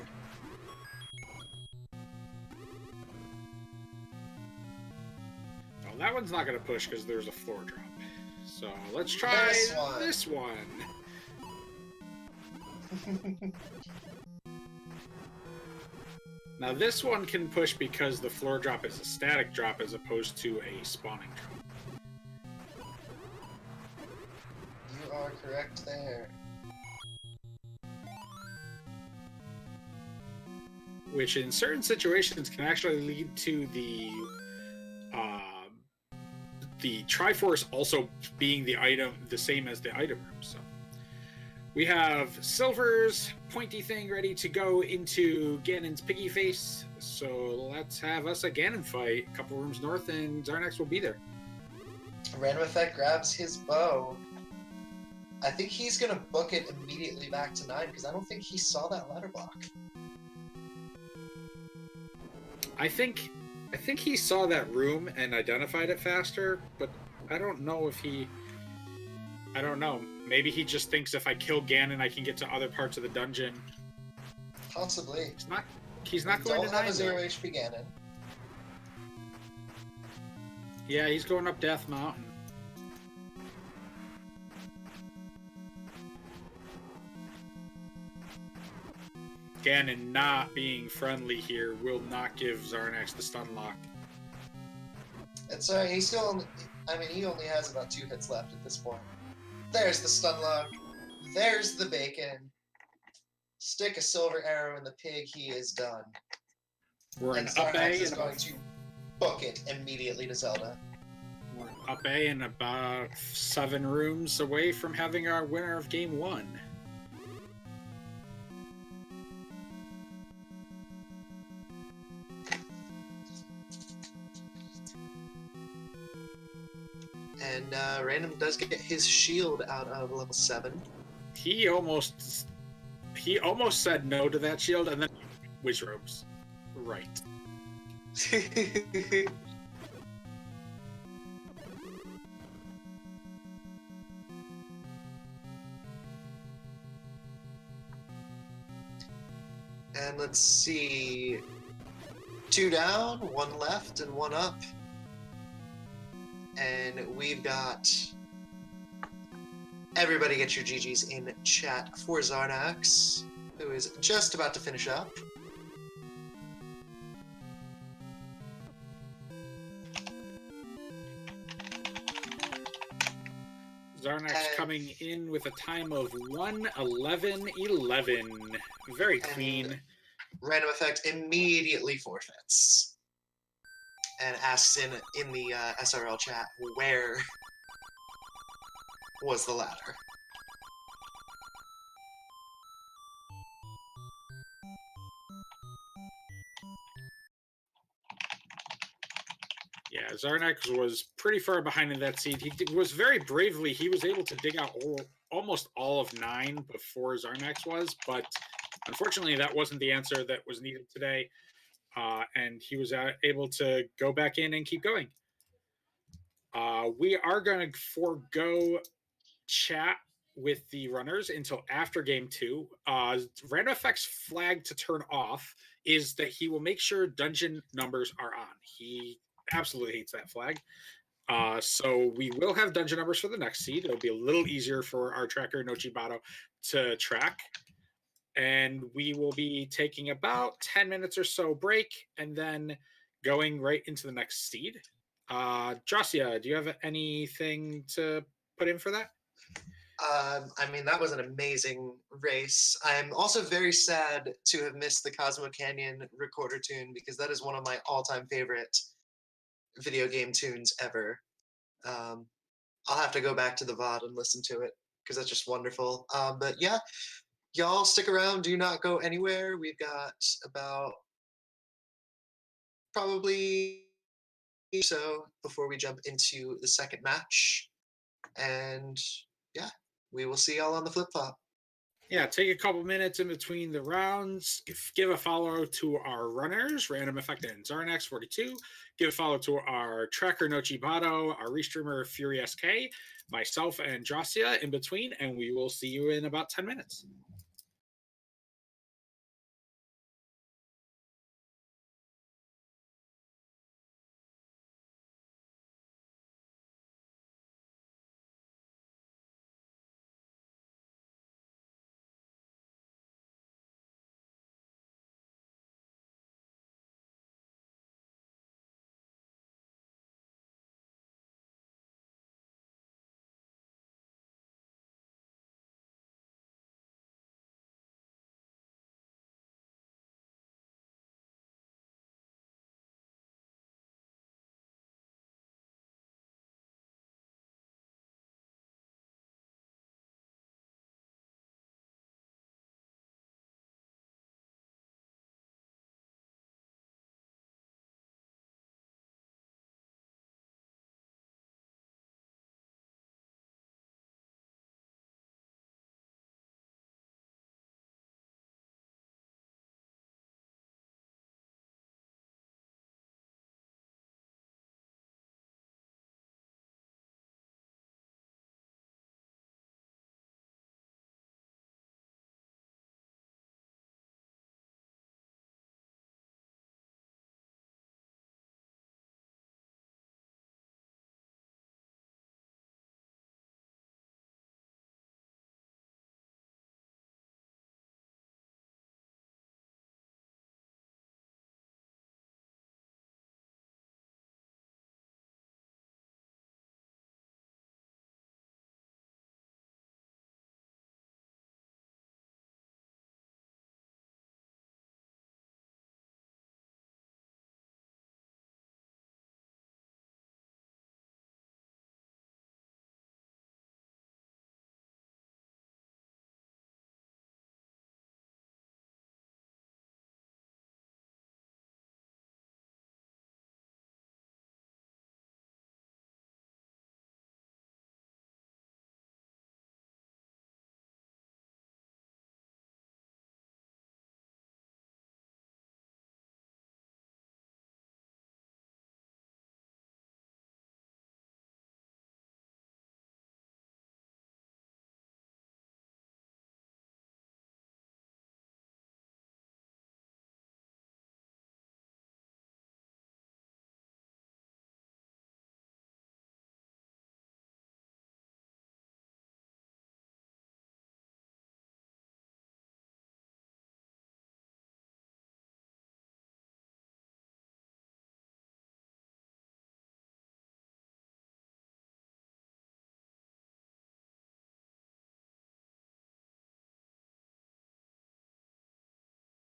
Well, that one's not going to push because there's a floor drop. So let's try this one. Now this one can push because the floor drop is a static drop as opposed to a spawning drop. You are correct there. Which in certain situations can actually lead to the Triforce also being the same as the item room. So we have Silver's pointy thing ready to go into Ganon's piggy face. So let's have us a Ganon fight. A couple rooms north, and Xarnax will be there. RandomEffekt grabs his bow. I think he's gonna book it immediately back to 9 because I don't think he saw that ladder block. I think he saw that room and identified it faster, but I don't know if he... I don't know. Maybe he just thinks if I kill Ganon, I can get to other parts of the dungeon. Possibly. He's not going to 9. Don't have a 0 HP Ganon. Yeah, he's going up Death Mountain. Ganon not being friendly here will not give Xarnax the stun lock. It's alright, he still only... I mean, he only has about 2 hits left at this point. There's the stun lock. There's the bacon. Stick a silver arrow in the pig, he is done. We're and an up A is going to book it immediately to Zelda. We're up A and about 7 rooms away from having our winner of game 1. And Random does get his shield out of level 7. He almost said no to that shield, and then which robes? Right. And let's see. 2 down, 1 left, and 1 up. And we've got... Everybody get your GGs in chat for Xarnax, who is just about to finish up. Xarnax coming in with a time of 1:11:11. Very clean. RandomEffekt immediately forfeits and asks in the SRL chat, where was the ladder? Yeah, Xarnax was pretty far behind in that seed. He was very bravely. He was able to dig out almost all of 9 before Xarnax was, but unfortunately, that wasn't the answer that was needed today. And he was able to go back in and keep going. We are going to forego chat with the runners until after game 2. RandomEffekt's flag to turn off is that he will make sure dungeon numbers are on. He absolutely hates that flag. So we will have dungeon numbers for the next seed. It'll be a little easier for our tracker Nochibato to track. And we will be taking about 10 minutes or so break and then going right into the next seed. Josia, do you have anything to put in for that? I mean, that was an amazing race. I'm also very sad to have missed the Cosmo Canyon recorder tune because that is one of my all-time favorite video game tunes ever. I'll have to go back to the VOD and listen to it because that's just wonderful. But yeah, y'all stick around. Do not go anywhere. We've got about probably so before we jump into the second match. And yeah, we will see y'all on the flip-flop. Yeah, take a couple minutes in between the rounds. Give a follow to our runners, RandomEffekt and Xarnax42. Give a follow to our tracker Nochibato, our restreamer Fury SK, myself and Josia in between, and we will see you in about 10 minutes.